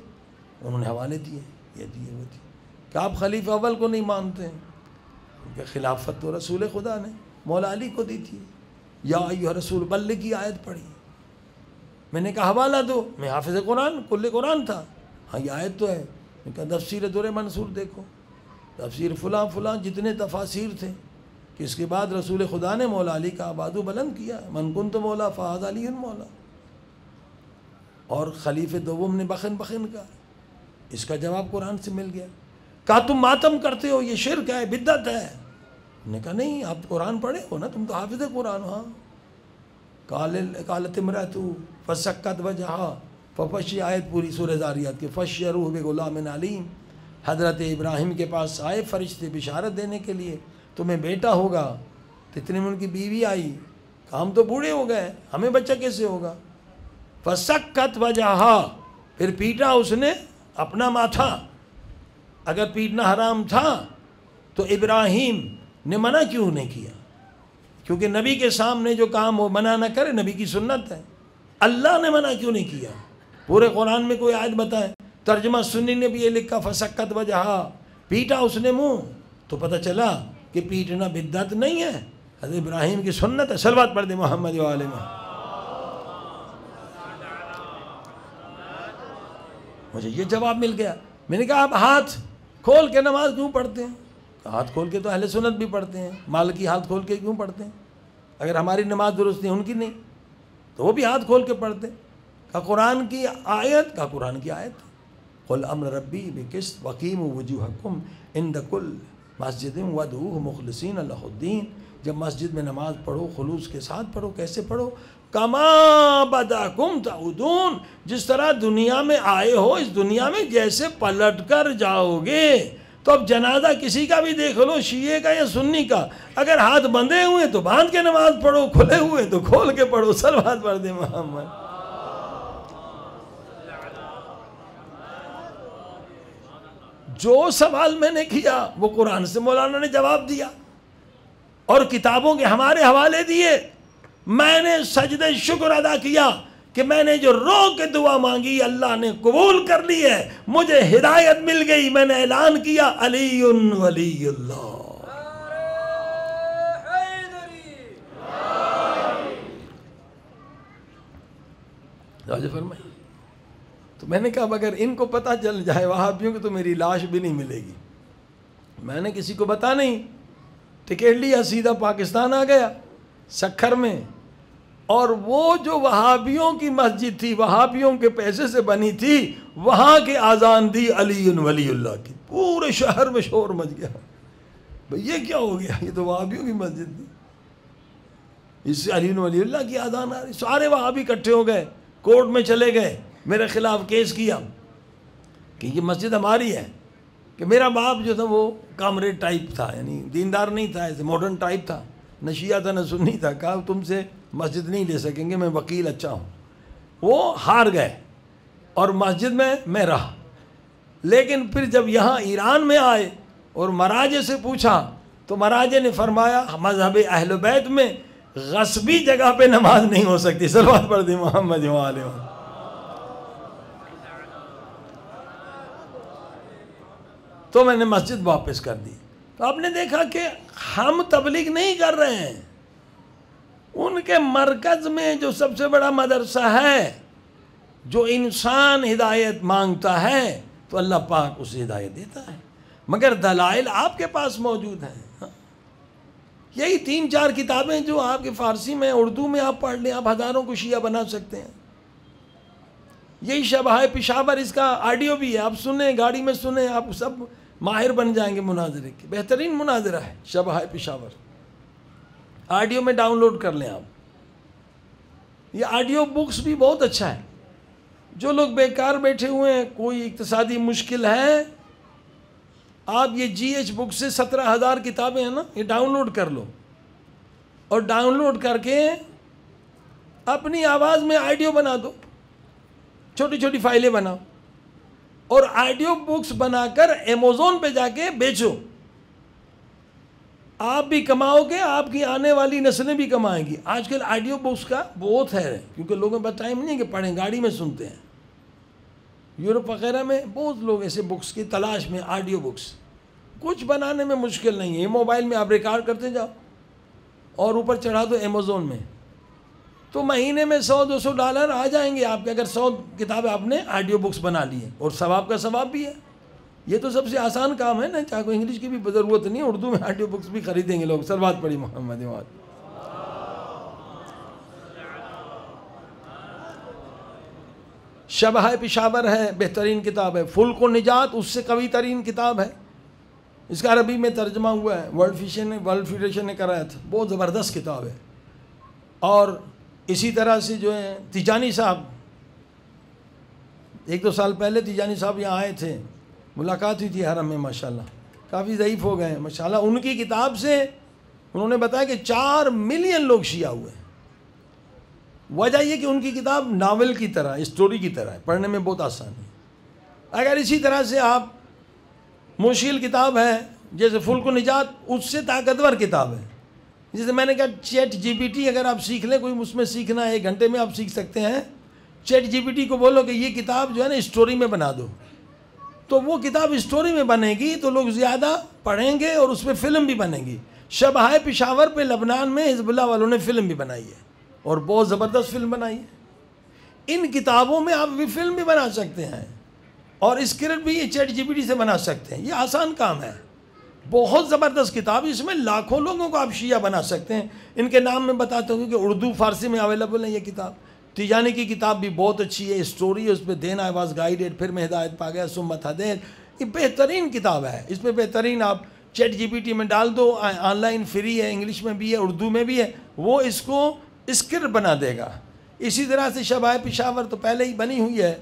انہوں نے حوالے دیے، یہ دیے وہ دیے، کہ آپ خلیفہ اول کو نہیں مانتے ہیں، کیونکہ خلافت تو رسول خدا نے مولا علی کو دی تھی، یا ایھا رسول بلغ کی آیت پڑھی۔ میں نے کہا حوالہ دو، میں حافظ قرآن کل قرآن تھا، ہاں یہ آیت تو ہے۔ میں کہا تفسیر در منصور دیکھو، تفسیر فلاں فلاں جتنے تفاسیر تھے کہ اس کے بعد رسول خدا نے مولا علی کا آبادو بلند کیا، من کنت مولا فہذا علی مولا، اور خلیفہ دوم نے بخن کا، اس کا جواب قرآن سے مل گیا۔ کہا تم ماتم کرتے ہو، یہ شرک ہے، بدعت ہے۔ میں نے کہا نہیں آپ قرآن پڑھے ہو نا، تم تو حافظ قرآن ہو۔ ہاں قالت امرأۃ فسکت وجہہا، ففشی، آیت پوری سورہ ذاریات کی، فشروہ بغلام علیم۔ حضرت ابراہیم کے پاس آئے فرشتے بشارت دینے کے لیے، تمہیں بیٹا ہوگا، تو اتنے میں ان کی بیوی آئی، کہا ہم تو بوڑھے ہو گئے، ہمیں بچہ کیسے ہوگا؟ فسکت وجہہا، پھر پیٹا اس نے اپنا ماتھا۔ اگر پیٹنا حرام تھا تو ابراہیم نے منع کیوں نہیں کیا؟ کیونکہ نبی کے سامنے جو کام وہ منع نہ کرے، نبی کی سنت ہے۔ اللہ نے منع کیوں نہیں کیا؟ پورے قرآن میں کوئی آیت بتائے؟ ترجمہ سنی نے بھی یہ لکھا فسکت وجہہا، پیٹا اس نے منہ، تو پتہ چلا کہ پیٹنا بدعت نہیں ہے، حضرت ابراہیم کی سنت ہے۔ صلوات پڑھ دے محمد و آل محمد۔ مجھے یہ جواب مل گیا۔ میں نے کہا آپ ہاتھ کھول کے نماز کیوں پڑھتے ہیں؟ ہاتھ کھول کے تو اہل سنت بھی پڑھتے ہیں، مالکی ہاتھ کھول کے کیوں پڑھتے ہیں؟ اگر ہماری نماز درست نہیں، ان کی نہیں، تو وہ بھی ہاتھ کھول کے پڑھتے ہیں۔ کہا قرآن کی آیت، کہا قرآن کی آیت، قل امر ربی بقسط وقیموا وجوہکم عند کل مسجد وادعوہ مخلصین لہ الدین۔ جب مسجد میں نماز پڑھو خلوص کے ساتھ پڑھو۔ کیسے پڑھو؟ کما بداکم تعودون، جس طرح دنیا میں آئے ہو اس دنیا میں جیسے پلٹ کر جاؤ گے۔ تو اب جنازہ کسی کا بھی دیکھ لو، شیعہ کا یا سنی کا، اگر ہاتھ بندھے ہوئے تو باندھ کے نماز پڑھو، کھلے ہوئے تو کھول کے پڑھو۔ صلوات پڑھ دے محمد۔ جو سوال میں نے کیا وہ قرآن سے مولانا نے جواب دیا، اور کتابوں کے ہمارے حوالے دیے۔ میں نے سجدہ شکر ادا کیا کہ میں نے جو رو کے دعا مانگی اللہ نے قبول کر لی ہے، مجھے ہدایت مل گئی۔ میں نے اعلان کیا علی ولی اللہ۔ توجہ فرمائیں. تو میں نے کہا اگر ان کو پتہ چل جائے وہابیوں کو تو میری لاش بھی نہیں ملے گی. میں نے کسی کو بتا نہیں، ٹکٹ لیا سیدھا پاکستان آ گیا سکھر میں. اور وہ جو وہابیوں کی مسجد تھی، وہابیوں کے پیسے سے بنی تھی، وہاں کی اذان دی علی ولی اللہ کی. پورے شہر میں شور مچ گیا. بھئی یہ کیا ہو گیا؟ یہ تو وہابیوں کی مسجد تھی، اس سے علی ولی اللہ کی اذان آ رہی. سارے وہابی اکٹھے ہو گئے، کورٹ میں چلے گئے، میرے خلاف کیس کیا کہ یہ مسجد ہماری ہے. کہ میرا باپ جو تھا وہ کامریڈ ٹائپ تھا، یعنی دیندار نہیں تھا، ایسے ماڈرن ٹائپ تھا، نہ شیعہ تھا نہ سنی تھا. کہا تم سے مسجد نہیں لے سکیں گے، میں وکیل اچھا ہوں. وہ ہار گئے اور مسجد میں رہا. لیکن پھر جب یہاں ایران میں آئے اور مراجع سے پوچھا تو مراجع نے فرمایا مذہب اہل بیت میں غصبی جگہ پہ نماز نہیں ہو سکتی. صلوات پڑھ دی محمد و آلہ محمد. تو میں نے مسجد واپس کر دی. تو آپ نے دیکھا کہ ہم تبلیغ نہیں کر رہے ہیں. ان کے مرکز میں جو سب سے بڑا مدرسہ ہے، جو انسان ہدایت مانگتا ہے تو اللہ پاک اسے ہدایت دیتا ہے، مگر دلائل آپ کے پاس موجود ہیں. یہی 3-4 کتابیں جو آپ کے فارسی میں اردو میں آپ پڑھ لیں، آپ ہزاروں کو شیعہ بنا سکتے ہیں. یہی شبہ پشاور، اس کا آڈیو بھی ہے، آپ سنیں، گاڑی میں سنیں، آپ سب ماہر بن جائیں گے مناظرے کے. بہترین مناظرہ ہے شبہ پشاور. آڈیو میں ڈاؤن لوڈ کر لیں آپ. یہ آڈیو بکس بھی بہت اچھا ہے. جو لوگ بیکار بیٹھے ہوئے ہیں، کوئی اقتصادی مشکل ہے، آپ یہ جی ایچ بک سے 17,000 کتابیں ہیں نا، یہ ڈاؤن لوڈ کر لو اور ڈاؤن لوڈ کر کے اپنی آواز میں آڈیو بنا دو، چھوٹی چھوٹی فائلیں بناؤ اور آڈیو بکس بنا کر ایمیزون پہ جا کے بیچو. آپ بھی کماؤ گے، آپ کی آنے والی نسلیں بھی کمائیں گی. آج کل آڈیو بکس کا بہت ہے، کیونکہ لوگوں کے پاس ٹائم نہیں ہے کہ پڑھیں، گاڑی میں سنتے ہیں. یورپ وغیرہ میں بہت لوگ ایسے بکس کی تلاش میں، آڈیو بکس. کچھ بنانے میں مشکل نہیں ہے، یہ موبائل میں آپ ریکارڈ کرتے جاؤ اور اوپر چڑھا دو ایمیزون میں، تو مہینے میں $100-200 آ جائیں گے آپ کے، اگر 100 کتابیں آپ نے آڈیو بکس بنا لی ہیں. اور ثواب کا ثواب بھی ہے. یہ تو سب سے آسان کام ہے نا، چاہے کوئی انگلش کی بھی ضرورت نہیں، اردو میں آڈیو بکس بھی خریدیں گے لوگ. صلوات پڑھی محمد و آلہ. شبہ پشاور ہے، بہترین کتاب ہے. فلک و نجات اس سے قوی ترین کتاب ہے. اس کا عربی میں ترجمہ ہوا ہے، ورلڈ فیڈریشن نے کرایا تھا. بہت زبردست کتاب ہے. اور اسی طرح سے جو ہے تیجانی صاحب، 1-2 سال پہلے تیجانی صاحب یہاں آئے تھے، ملاقات ہوئی تھی حرم میں. ماشاءاللہ کافی ضعیف ہو گئے ہیں ماشاءاللہ. ان کی کتاب سے انہوں نے بتایا کہ 4 ملین لوگ شیعہ ہوئے. وجہ یہ کہ ان کی کتاب ناول کی طرح، اسٹوری کی طرح ہے، پڑھنے میں بہت آسان ہے. اگر اسی طرح سے آپ مشکل کتاب ہے جیسے فلک و نجات، اس سے طاقتور کتاب ہے. جیسے میں نے کہا چیٹ جی پی ٹی اگر آپ سیکھ لیں، کوئی اس میں سیکھنا ہے 1 گھنٹے میں آپ سیکھ سکتے ہیں. چیٹ جی پی ٹی کو بولو کہ یہ کتاب جو ہے نا اسٹوری میں بنا دو، تو وہ کتاب اسٹوری میں بنے گی تو لوگ زیادہ پڑھیں گے اور اس پہ فلم بھی بنے گی. شبہ پشاور پہ لبنان میں حزب اللہ والوں نے فلم بھی بنائی ہے اور بہت زبردست فلم بنائی ہے. ان کتابوں میں آپ بھی فلم بھی بنا سکتے ہیں اور اسکرپٹ بھی یہ چیٹ جی پی ٹی سے بنا سکتے ہیں. یہ آسان کام ہے. بہت زبردست کتاب، اس میں لاکھوں لوگوں کو آپ شیعہ بنا سکتے ہیں. ان کے نام میں بتاتا ہوں کہ اردو فارسی میں اویلیبل ہے یہ کتاب. تیجانی کی کتاب بھی بہت اچھی ہے، اسٹوری ہے اس پہ، دین آئی واز گائیڈڈ، پھر میں ہدایت پا گیا، سمت ہدیت. یہ بہترین کتاب ہے. اس پہ بہترین آپ چیٹ جی پی ٹی میں ڈال دو، آن لائن فری ہے، انگلش میں بھی ہے، اردو میں بھی ہے، وہ اس کو اسکرپٹ بنا دے گا. اسی طرح سے شبہ پشاور تو پہلے ہی بنی ہوئی ہے.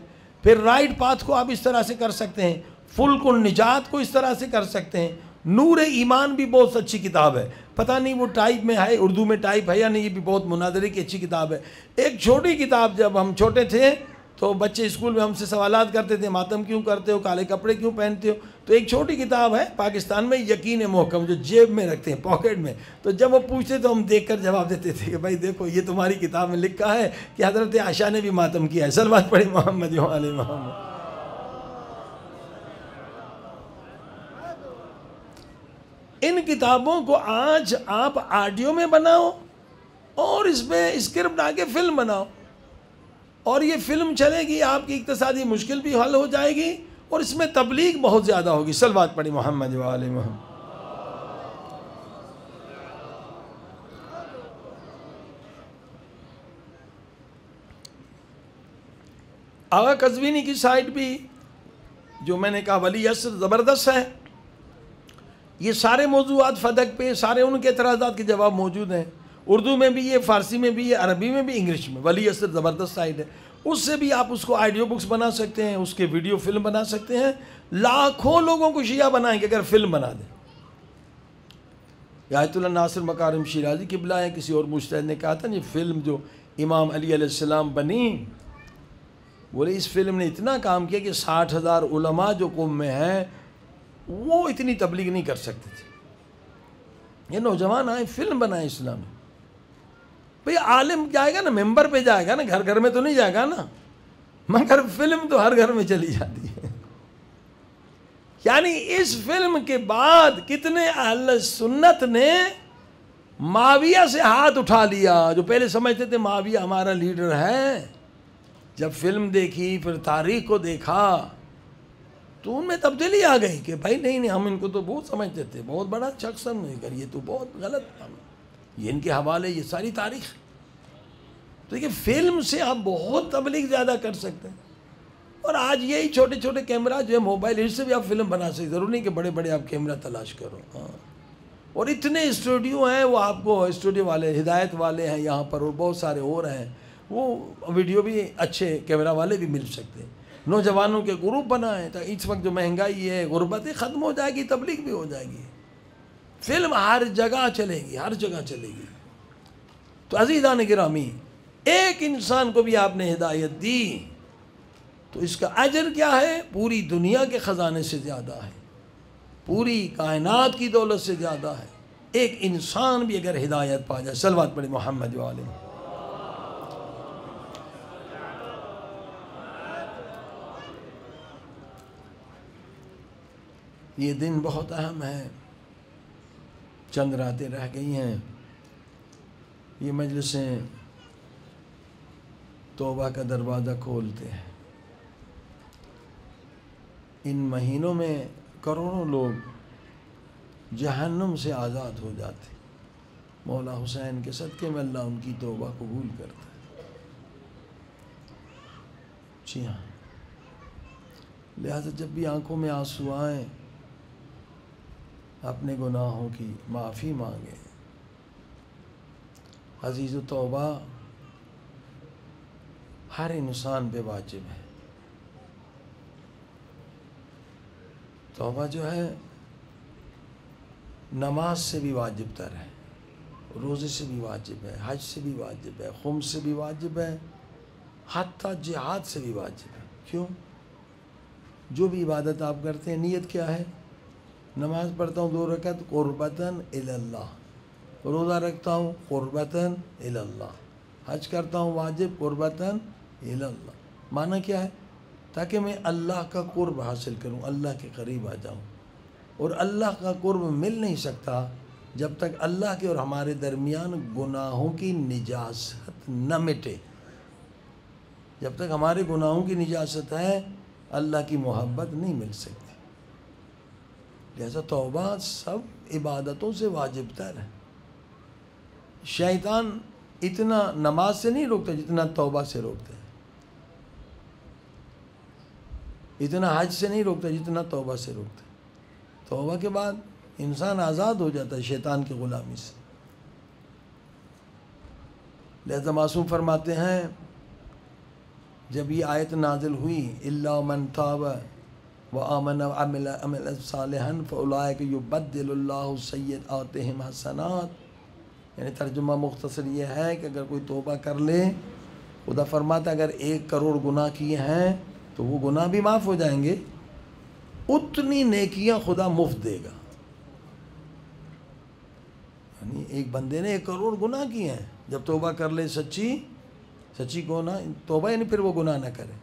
پھر رائٹ پاتھ کو آپ اس طرح سے کر سکتے ہیں، فلک النجات کو اس طرح سے کر سکتے ہیں. نور ایمان بھی بہت اچھی کتاب ہے. پتہ نہیں وہ ٹائپ میں ہے، اردو میں ٹائپ ہے یا نہیں، یہ بھی بہت مناظرے کی اچھی کتاب ہے. ایک چھوٹی کتاب، جب ہم چھوٹے تھے تو بچے اسکول میں ہم سے سوالات کرتے تھے، ماتم کیوں کرتے ہو، کالے کپڑے کیوں پہنتے ہو، تو ایک چھوٹی کتاب ہے پاکستان میں، یقین محکم، جو جیب میں رکھتے ہیں، پاکٹ میں. تو جب وہ پوچھتے تو ہم دیکھ کر جواب دیتے تھے کہ بھائی دیکھو یہ تمہاری کتاب میں لکھا ہے کہ حضرت عائشہ نے بھی ماتم کیا ہے. صلوات پڑھی محمد و آلہ محمد. ان کتابوں کو آج آپ آڈیو میں بناؤ اور اس میں اسکرپٹ آ کے فلم بناؤ اور یہ فلم چلے گی، آپ کی اقتصادی مشکل بھی حل ہو جائے گی، اور اس میں تبلیغ بہت زیادہ ہوگی۔ صلوات پڑھی محمد و آل محمد۔ آغا قزوینی کی سائٹ بھی جو میں نے کہا ولی عصر زبردست ہے، یہ سارے موضوعات فدق پہ، سارے ان کے اعتراضات کے جواب موجود ہیں، اردو میں بھی ہے، فارسی میں بھی ہے، عربی میں بھی، انگلش میں۔ ولی عصر زبردست سائٹ ہے، اس سے بھی آپ اس کو آڈیو بکس بنا سکتے ہیں، اس کے ویڈیو فلم بنا سکتے ہیں، لاکھوں لوگوں کو شیعہ بنائیں گے اگر فلم بنا دیں۔ آیت اللہ ناصر مکارم شیرازی قبلہ ہے، کسی اور مجتہد نے کہا تھا یہ فلم جو امام علی علیہ السلام بنی، بولے اس فلم نے اتنا کام کیا کہ 60,000 علماء جو قوم میں ہیں وہ اتنی تبلیغ نہیں کر سکتے تھے۔ یہ نوجوان آئے فلم بنائے اسلامی۔ بھئی عالم جائے گا نا، ممبر پہ جائے گا نا، گھر گھر میں تو نہیں جائے گا نا، مگر فلم تو ہر گھر میں چلی جاتی ہے۔ یعنی اس فلم کے بعد کتنے اہل سنت نے معاویہ سے ہاتھ اٹھا لیا، جو پہلے سمجھتے تھے معاویہ ہمارا لیڈر ہے، جب فلم دیکھی پھر تاریخ کو دیکھا تو ان میں تبدیلی آ گئی کہ بھائی نہیں ہم ان کو تو بہت سمجھتے تھے، بہت بڑا شخص کر، یہ تو بہت غلط کام ہے، یہ ان کے حوالے، یہ ساری تاریخ۔ تو یہ فلم سے آپ بہت تبلیغ زیادہ کر سکتے ہیں، اور آج یہی چھوٹے چھوٹے کیمرہ جو ہے موبائل، اس سے بھی آپ فلم بنا سکتے، ضرور نہیں کہ بڑے بڑے آپ کیمرہ تلاش کرو۔ ہاں، اور اتنے اسٹوڈیو ہیں، وہ آپ کو اسٹوڈیو والے، ہدایت والے ہیں یہاں پر، اور بہت سارے اور ہیں، وہ ویڈیو بھی اچھے کیمرہ والے بھی مل سکتے ہیں۔ نوجوانوں کے گروپ بنائیں، تو اس وقت جو مہنگائی ہے، غربت ختم ہو جائے گی، تبلیغ بھی ہو جائے گی، فلم ہر جگہ چلے گی، ہر جگہ چلے گی۔ تو عزیزان گرامی، ایک انسان کو بھی آپ نے ہدایت دی تو اس کا اجر کیا ہے؟ پوری دنیا کے خزانے سے زیادہ ہے، پوری کائنات کی دولت سے زیادہ ہے۔ ایک انسان بھی اگر ہدایت پا جائے، صلوات پڑھی محمد و آل محمد۔ یہ دن بہت اہم ہے، چند راتیں رہ گئی ہیں، یہ مجلسیں توبہ کا دروازہ کھولتے ہیں۔ ان مہینوں میں کروڑوں لوگ جہنم سے آزاد ہو جاتے، مولا حسین کے صدقے میں اللہ ان کی توبہ قبول کرتا ہے۔ جی ہاں، لہذا جب بھی آنکھوں میں آنسو آئیں، اپنے گناہوں کی معافی مانگیں۔ عزیز و توبہ ہر انسان پہ واجب ہے۔ توبہ جو ہے نماز سے بھی واجب تر ہے، روزے سے بھی واجب ہے، حج سے بھی واجب ہے، خمس سے بھی واجب ہے، حتیٰ جہاد سے بھی واجب ہے۔ کیوں؟ جو بھی عبادت آپ کرتے ہیں، نیت کیا ہے؟ نماز پڑھتا ہوں 2 رکعت قربتاً الی اللہ، روزہ رکھتا ہوں قربتاً الی اللہ، حج کرتا ہوں واجب قربتاً الی اللہ۔ معنی کیا ہے؟ تاکہ میں اللہ کا قرب حاصل کروں، اللہ کے قریب آ جاؤں، اور اللہ کا قرب مل نہیں سکتا جب تک اللہ کے اور ہمارے درمیان گناہوں کی نجاست نہ مٹے۔ جب تک ہمارے گناہوں کی نجاست ہے، اللہ کی محبت نہیں مل سکتی۔ لہذا توبہ سب عبادتوں سے واجب تر ہے۔ شیطان اتنا نماز سے نہیں روکتا جتنا توبہ سے روکتا ہے، اتنا حج سے نہیں روکتا جتنا توبہ سے روکتا ہے۔ توبہ کے بعد انسان آزاد ہو جاتا ہے شیطان کی غلامی سے۔ لہذا معصوم فرماتے ہیں جب یہ آیت نازل ہوئی اِلَّا مَنْ تَابَ وَآمَنَ وَعَمِلَ عَمَلًا صَالِحًا فَأُولَٰئِكَ يُبَدِّلُ اللَّهُ سَيِّئَاتِهِمْ حَسَنَاتٍ، یعنی ترجمہ مختصر یہ ہے کہ اگر کوئی توبہ کر لے، خدا فرماتا ہے اگر 1 کروڑ گناہ کیے ہیں تو وہ گناہ بھی معاف ہو جائیں گے، اتنی نیکیاں خدا مفت دے گا۔ یعنی ایک بندے نے 1 کروڑ گناہ کیے ہیں، جب توبہ کر لے سچی گناہ توبہ، یعنی پھر وہ گناہ نہ کرے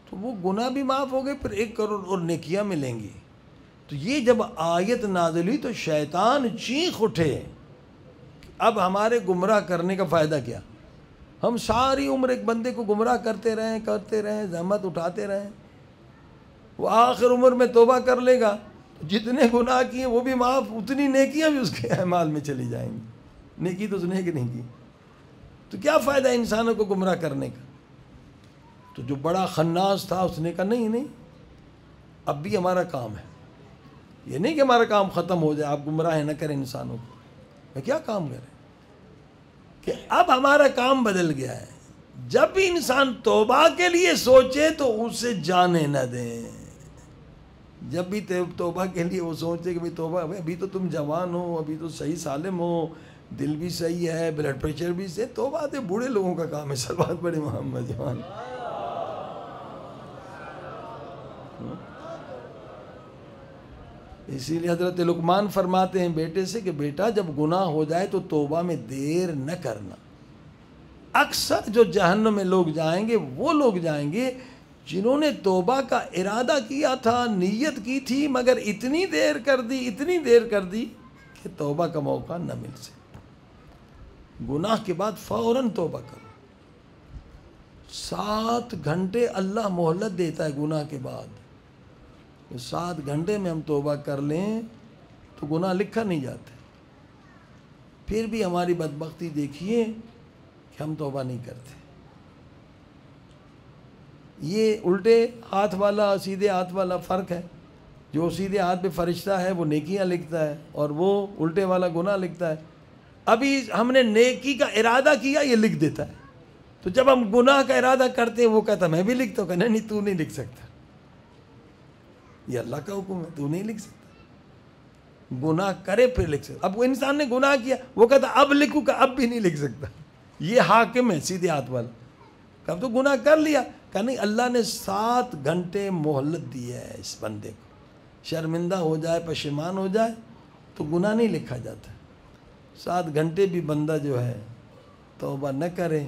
تو وہ گناہ بھی معاف ہو گئے، پھر 1 کروڑ اور نیکیاں ملیں گی۔ تو یہ جب آیت نازل ہوئی تو شیطان چیخ اٹھے، اب ہمارے گمراہ کرنے کا فائدہ کیا؟ ہم ساری عمر ایک بندے کو گمراہ کرتے رہیں زحمت اٹھاتے رہیں، وہ آخر عمر میں توبہ کر لے گا، جتنے گناہ کیے وہ بھی معاف، اتنی نیکیاں بھی اس کے اعمال میں چلی جائیں گی، نیکی تو اس نے نہیں کی، تو کیا فائدہ انسانوں کو گمراہ کرنے کا؟ تو جو بڑا خناس تھا اس نے کہا نہیں اب بھی ہمارا کام ہے، یہ نہیں کہ ہمارا کام ختم ہو جائے، آپ گمراہ نہ کریں انسانوں کو، میں کیا کام کریں کہ اب ہمارا کام بدل گیا ہے، جب بھی انسان توبہ کے لیے سوچے تو اسے جانے نہ دیں، جب بھی توبہ کے لیے وہ سوچے کہ بھئی توبہ، ابھی تو تم جوان ہو، ابھی تو صحیح سالم ہو، دل بھی صحیح ہے، بلڈ پریشر بھی سے، توبہ تو بوڑھے لوگوں کا کام ہے، صلوات پڑھیں محمد جوان۔ اسی لیے حضرت لقمان فرماتے ہیں بیٹے سے کہ بیٹا جب گناہ ہو جائے تو توبہ میں دیر نہ کرنا، اکثر جو جہنم میں لوگ جائیں گے وہ لوگ جائیں گے جنہوں نے توبہ کا ارادہ کیا تھا، نیت کی تھی، مگر اتنی دیر کر دی کہ توبہ کا موقع نہ مل سکے۔ گناہ کے بعد فوراً توبہ کرو، 7 گھنٹے اللہ مہلت دیتا ہے گناہ کے بعد، 7 گھنٹے میں ہم توبہ کر لیں تو گناہ لکھا نہیں جاتا، پھر بھی ہماری بدبختی دیکھیے کہ ہم توبہ نہیں کرتے۔ یہ الٹے ہاتھ والا سیدھے ہاتھ والا فرق ہے، جو سیدھے ہاتھ پہ فرشتہ ہے وہ نیکیاں لکھتا ہے اور وہ الٹے والا گناہ لکھتا ہے۔ ابھی ہم نے نیکی کا ارادہ کیا، یہ لکھ دیتا ہے، تو جب ہم گناہ کا ارادہ کرتے ہیں وہ کہتا ہے میں بھی لکھتا ہوں، کہنا نہیں تو نہیں لکھ سکتا، یہ اللہ کا حکم ہے، تو نہیں لکھ سکتا، گناہ کرے پھر لکھ سکتا۔ اب وہ انسان نے گناہ کیا، وہ کہتا اب لکھوں کہ اب بھی نہیں لکھ سکتا، یہ حاکم ہے سیدھے ہاتھ والا، کہ اب تو گناہ کر لیا، کہ نہیں اللہ نے 7 گھنٹے مہلت دی ہے اس بندے کو، شرمندہ ہو جائے پشیمان ہو جائے تو گناہ نہیں لکھا جاتا، 7 گھنٹے بھی بندہ جو ہے توبہ نہ کرے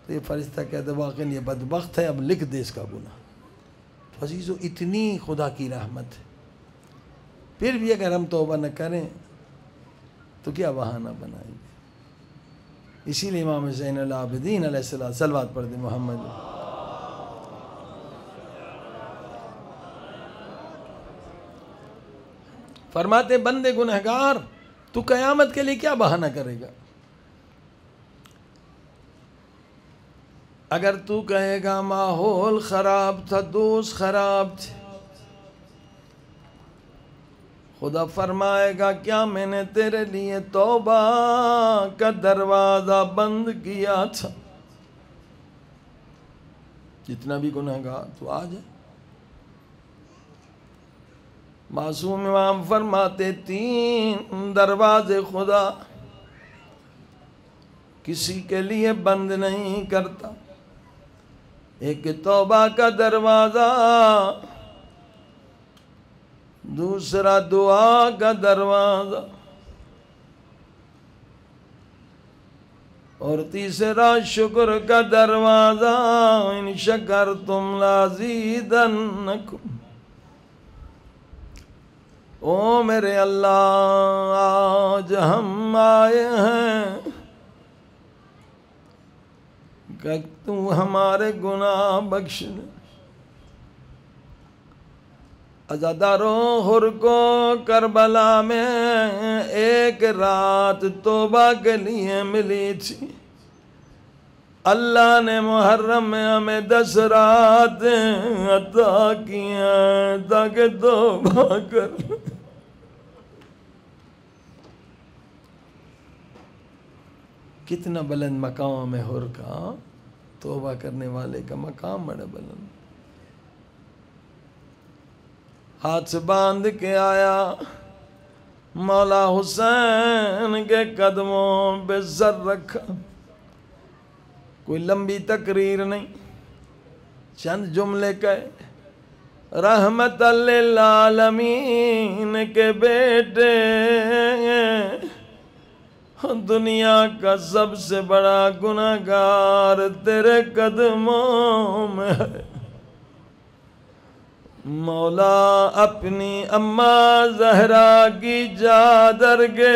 تو یہ فرشتہ کہتا ہے واقعی یہ بدبخت ہے، اب لکھ دے اس کا گناہ۔ عزیزو اتنی خدا کی رحمت ہے، پھر بھی اگر ہم توبہ نہ کریں تو کیا بہانہ بنائیں گے؟ اسی لیے امام زین العابدین علیہ السلام، صلوات پڑھ دیں محمد۔ فرماتے بندے گنہگار تو قیامت کے لیے کیا بہانہ کرے گا؟ اگر تو کہے گا ماحول خراب تھا، دوست خراب تھے، خدا فرمائے گا کیا میں نے تیرے لیے توبہ کا دروازہ بند کیا تھا؟ جتنا بھی گنہگار تو آ جائے۔ معصوم امام فرماتے 3 دروازے خدا کسی کے لیے بند نہیں کرتا، ایک توبہ کا دروازہ، دوسرا دعا کا دروازہ، اور تیسرا شکر کا دروازہ، ان شکرتم لازیدنکم۔ او میرے اللہ آج ہم آئے ہیں کہ تو ہمارے گناہ بخش دے۔ عزاداروں حر کو کربلا میں ایک رات توبہ کے لیے ملی تھی، اللہ نے محرم میں ہمیں 10 راتیں عطا کی ہیں تاکہ توبہ کر۔ کتنا بلند مقام ہے حر کا، توبہ کرنے والے کا مقام بڑا بلند۔ ہاتھ سے باندھ کے آیا مولا حسین کے قدموں پہ سر رکھا، کوئی لمبی تقریر نہیں، چند جملے کہے، رحمت للعالمین کے بیٹے، دنیا کا سب سے بڑا گنہگار تیرے قدموں میں ہے، مولا اپنی اماں زہرا کی چادر کے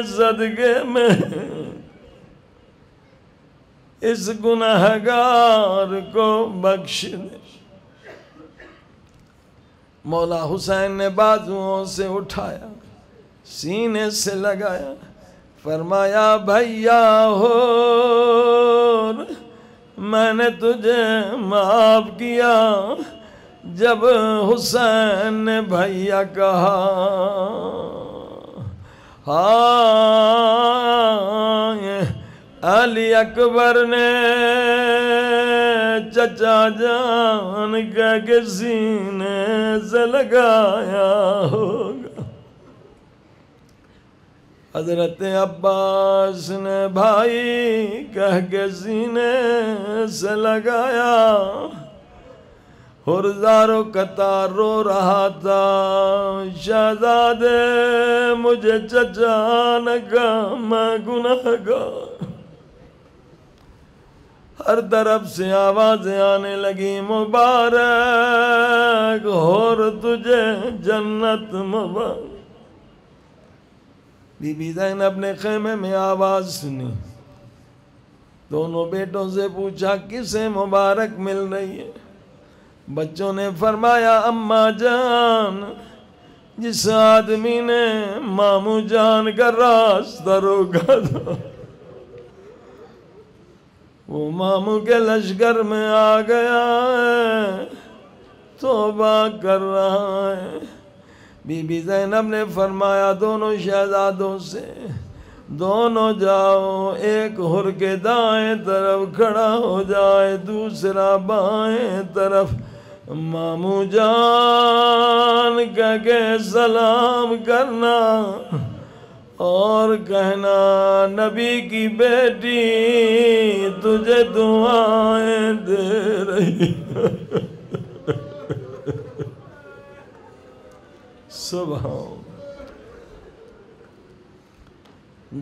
صدقے میں اس گنہگار کو بخش دے۔ مولا حسین نے بازوؤں سے اٹھایا، سینے سے لگایا، فرمایا بھیا ہور میں نے تجھے معاف کیا جب حسین نے بھیا کہا۔ ہاں علی اکبر نے چچا جان کے سینے سے لگایا ہوگا، حضرت عباس نے بھائی کہہ کے سینے سے لگایا، ہرزارو قطار رو رہا تھا، شہزادے مجھے چچا نہ کہا، میں گنہگار۔ ہر طرف سے آوازیں آنے لگی، مبارک اور تجھے جنت مبارک۔ بی بی زینب نے خیمے میں آواز سنی، دونوں بیٹوں سے پوچھا کسے مبارک مل رہی ہے؟ بچوں نے فرمایا اماں جان، جس آدمی نے ماموں جان کا راستہ روکا تھا وہ ماموں کے لشکر میں آ گیا ہے، توبہ کر رہا ہے۔ بی بی زینب نے فرمایا دونوں شہزادوں سے، دونوں جاؤ، ایک ہر کے دائیں طرف کھڑا ہو جائے، دوسرا بائیں طرف، ماموں جان کہہ کے سلام کرنا اور کہنا نبی کی بیٹی تجھے دعائیں دے رہی۔ سبحان۔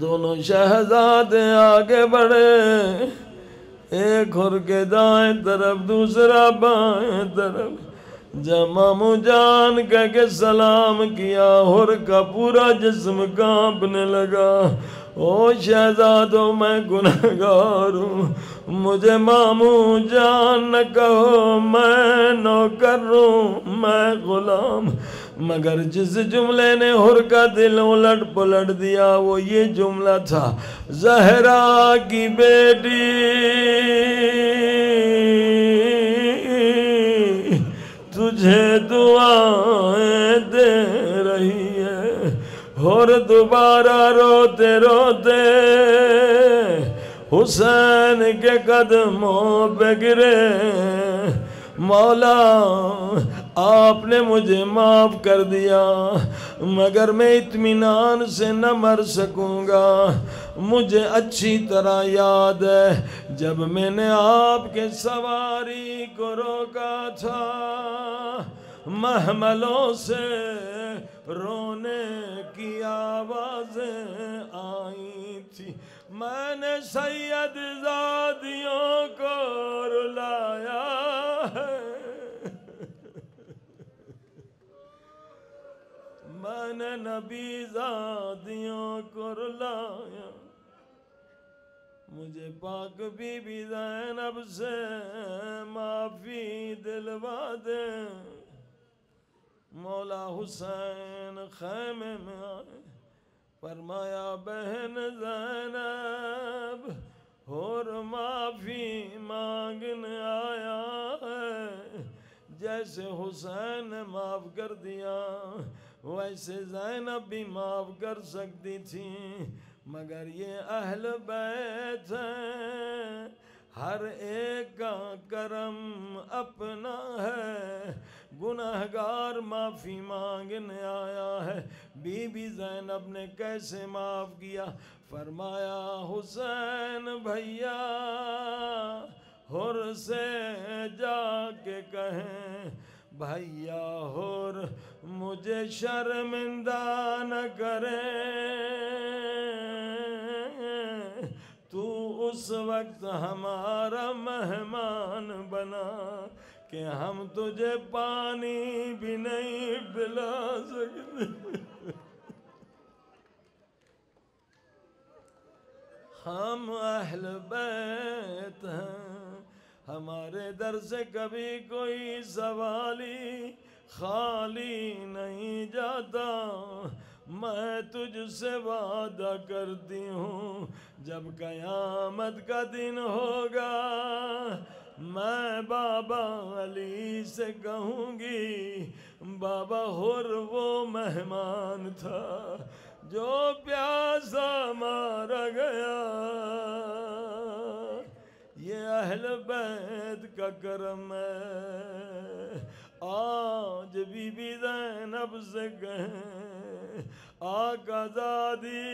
دونوں شہزادے آگے بڑھے، ایک ہر کے دائیں طرف دوسرا بائیں طرف، جب ماموں جان کہہ کے سلام کیا، ہر کا پورا جسم کانپنے لگا۔ او شہزادوں میں گنہگار ہوں، مجھے ماموں جان نہ کہو، میں نوکر ہوں، میں غلام۔ مگر جس جملے نے ہر کا دل الٹ پلٹ دیا وہ یہ جملہ تھا، زہرا کی بیٹی تجھے دعائیں دے رہی ہے۔ اور دوبارہ روتے روتے حسین کے قدموں پہ گرے، مولا آپ نے مجھے معاف کر دیا مگر میں اطمینان سے نہ مر سکوں گا۔ مجھے اچھی طرح یاد ہے جب میں نے آپ کے سواری کو روکا تھا، محملوں سے رونے کی آوازیں آئی تھی، میں نے سید زادیوں کو رلایا ہے، میں نے نبی زادیوں کو رلایا۔ مجھے پاک بی بی زینب سے معافی دلوا دے۔ مولا حسین خیمے میں آئے، فرمایا بہن زینب اور معافی مانگنے آیا ہے، جیسے حسین نے معاف کر دیا ویسے زینب بھی معاف کر سکتی تھی، مگر یہ اہل بیت ہیں، ہر ایک کا کرم اپنا ہے، گنہگار معافی مانگنے آیا ہے۔ بی بی زینب نے کیسے معاف کیا؟ فرمایا حسین بھیا ہر سے جا کے کہیں بھیا ہر مجھے شرمندہ نہ کرے، تو اس وقت ہمارا مہمان بنا کہ ہم تجھے پانی بھی نہیں پلا سکتے، ہم اہل بیت در سے کبھی کوئی سوالی خالی نہیں جاتا، میں تجھ سے وعدہ کرتی ہوں جب قیامت کا دن ہوگا، میں بابا علی سے کہوں گی بابا حر وہ مہمان تھا جو پیاسا مارا گیا، یہ اہل بیت کا کرم ہے، آج بی بی زینب سے کہیں آقا زادی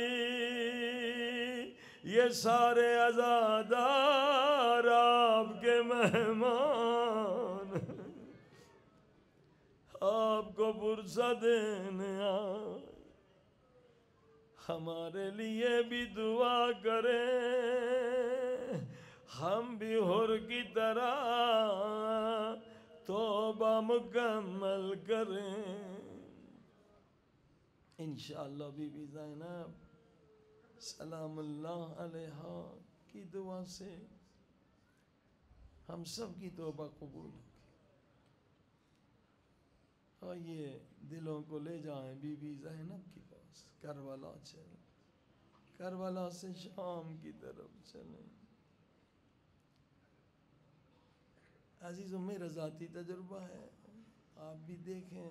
یہ سارے عزادار آپ کے مہمان آپ کو پرسہ دینے آئے، ہمارے لیے بھی دعا کریں ہم بھی حر کی طرح توبہ مکمل کریں۔ انشاءاللہ بی بی زینب سلام اللہ علیہا کی دعا سے ہم سب کی توبہ قبول ہوگی۔ آئیے دلوں کو لے جائیں بی بی زینب کی پاس، کربلا چلیں، کربلا سے شام کی طرف چلیں۔ عزیزوں میرا ذاتی تجربہ ہے، آپ بھی دیکھیں،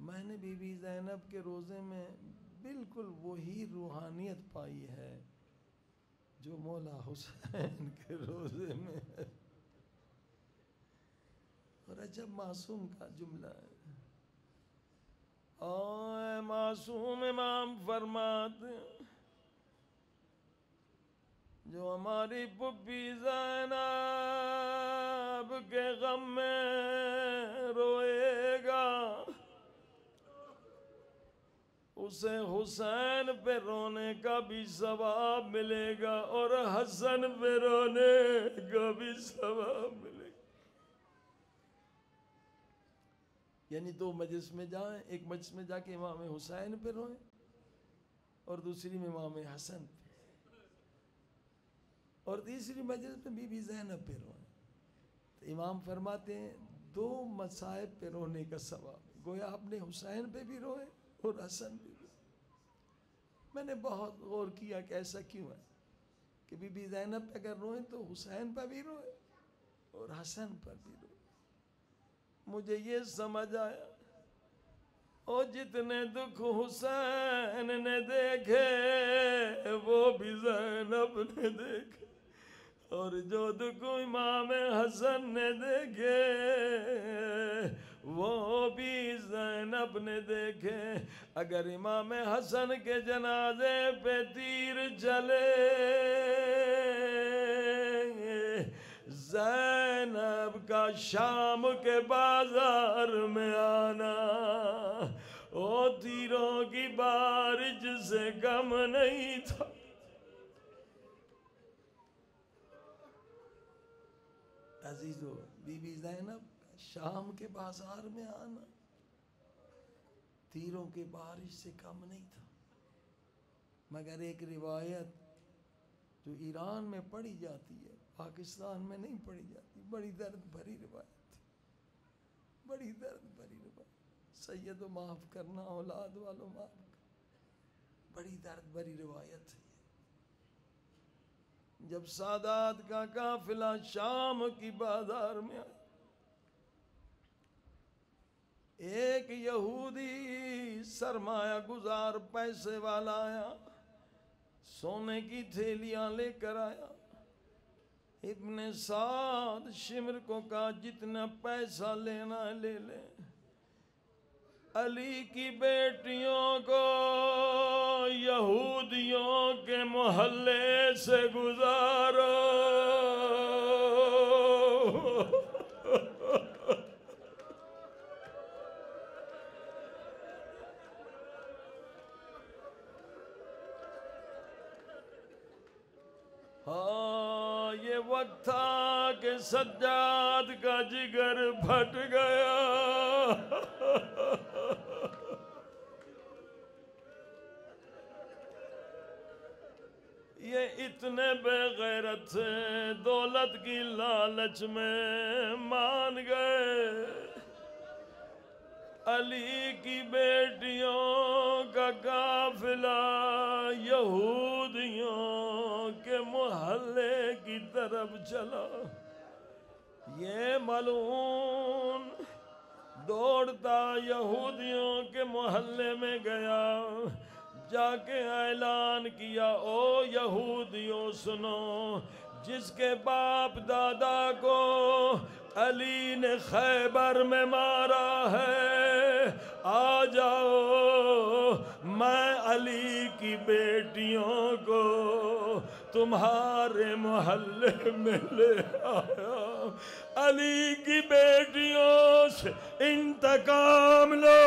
میں نے بی بی زینب کے روزے میں بالکل وہی روحانیت پائی ہے جو مولا حسین کے روزے میں ہے، اور عجب معصوم کا جملہ ہے، اے معصوم امام فرماتے جو ہماری پھپھی زینب کے غم میں روئے گا اسے حسین پہ رونے کا بھی ثواب ملے گا اور حسن پہ رونے کا بھی ثواب ملے گا۔ یعنی دو مجلس میں جائیں، ایک مجلس میں جا کے امام حسین پہ روئیں اور دوسری میں امام حسن پہ، اور تیسری مجلس میں بی بی زینب پہ روئیں۔ تو امام فرماتے ہیں دو مصائب پہ رونے کا ثواب، گویا آپ نے حسین پہ بھی روئے اور حسن پہ بھی۔ میں نے بہت غور کیا کہ ایسا کیوں ہے کہ بی بی زینب پہ اگر روئیں تو حسین پہ بھی روئے اور حسن پر بھی روئے۔ مجھے یہ سمجھ آیا اور جتنے دکھ حسین نے دیکھے وہ بھی زینب نے دیکھے، اور جو دکھ امام حسن نے دیکھے وہ بھی زینب نے دیکھے۔ اگر امام حسن کے جنازے پہ تیر چلے زینب کا شام کے بازار میں آنا او تیروں کی بارش سے کم نہیں تھا۔ عزیزو بی بی زینب کا شام کے بازار میں آنا تیروں کی بارش سے کم نہیں تھا، مگر ایک روایت جو ایران میں پڑھی جاتی ہے پاکستان میں نہیں پڑھی جاتی، بڑی درد بھری روایت، بڑی درد بھری روایت، سیدو معاف کرنا، اولاد والوں معاف کرنا، بڑی درد بھری روایت ہے۔ جب سادات کا قافلہ شام کی بازار میں آیا، ایک یہودی سرمایہ گزار پیسے والا آیا، سونے کی تھیلیاں لے کر آیا۔ ابن سعد شمر کو کہا جتنا پیسہ لینا ہے لے لے، علی کی بیٹیوں کو یہودیوں کے محلے سے گزارو۔ ہاں یہ وقت تھا کہ سجاد کا جگر پھٹ گیا۔ یہ اتنے بے غیرت سے دولت کی لالچ میں مان گئے علی کی بیٹیوں کا قافلہ یہودیوں کے محلے کی طرف چلا. یہ ملعون دوڑتا یہودیوں کے محلے میں گیا، جا کے اعلان کیا، او یہودیوں سنو، جس کے باپ دادا کو علی نے خیبر میں مارا ہے، آ جاؤ، میں علی کی بیٹیوں کو تمہارے محلے میں لے آیا، علی کی بیٹیوں سے انتقام لو.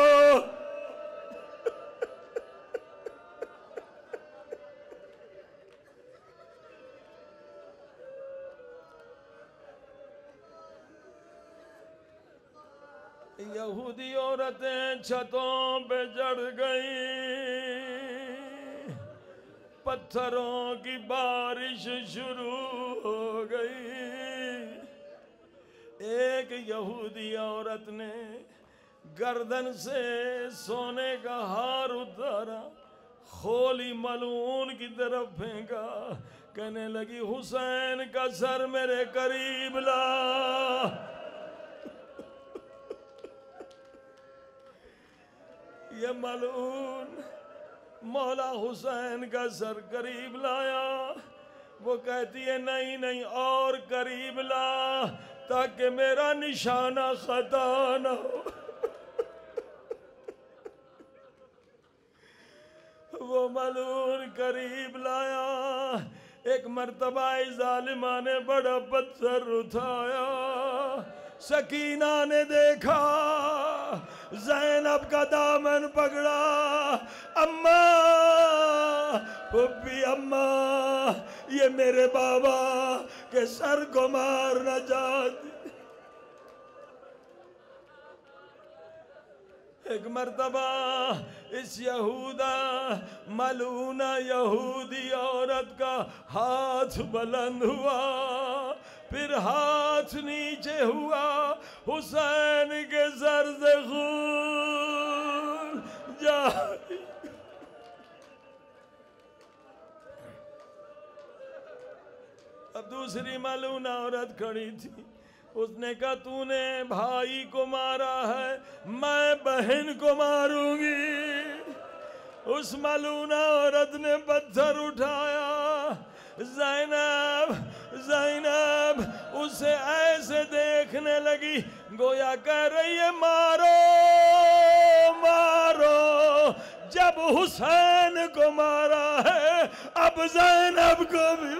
یہودی عورتیں چھتوں پہ چڑھ گئیں، پتھروں کی بارش شروع ہو گئی. ایک یہودی عورت نے گردن سے سونے کا ہار اتارا، کھولی ملعون کی طرف پھینکا، کہنے لگی حسین کا سر میرے قریب لا. یہ ملعون مولا حسین کا سر قریب لایا. وہ کہتی ہے نہیں نہیں، اور قریب لا تاکہ میرا نشانہ خطا نہ ہو. وہ ملعون قریب لایا. ایک مرتبہ ظالمہ نے بڑا پتھر اٹھایا، سکینہ نے دیکھا، زینب کا دامن پکڑا، اماں، پھپھی اماں، یہ میرے بابا کے سر کو مارنا چاہتی. ایک مرتبہ اس یہودہ ملعونہ یہودی عورت کا ہاتھ بلند ہوا، پھر ہاتھ نیچے ہوا، حسین کے سر سے خون جاری. اب دوسری ملعونہ عورت کھڑی تھی، اس نے کہا تو نے بھائی کو مارا ہے، میں بہن کو ماروں گی. اس ملعونہ عورت نے پتھر اٹھایا، زینب زینب اسے ایسے دیکھنے لگی گویا کہہ رہی ہے مارو مارو، جب حسین کو مارا ہے اب زینب کو بھی.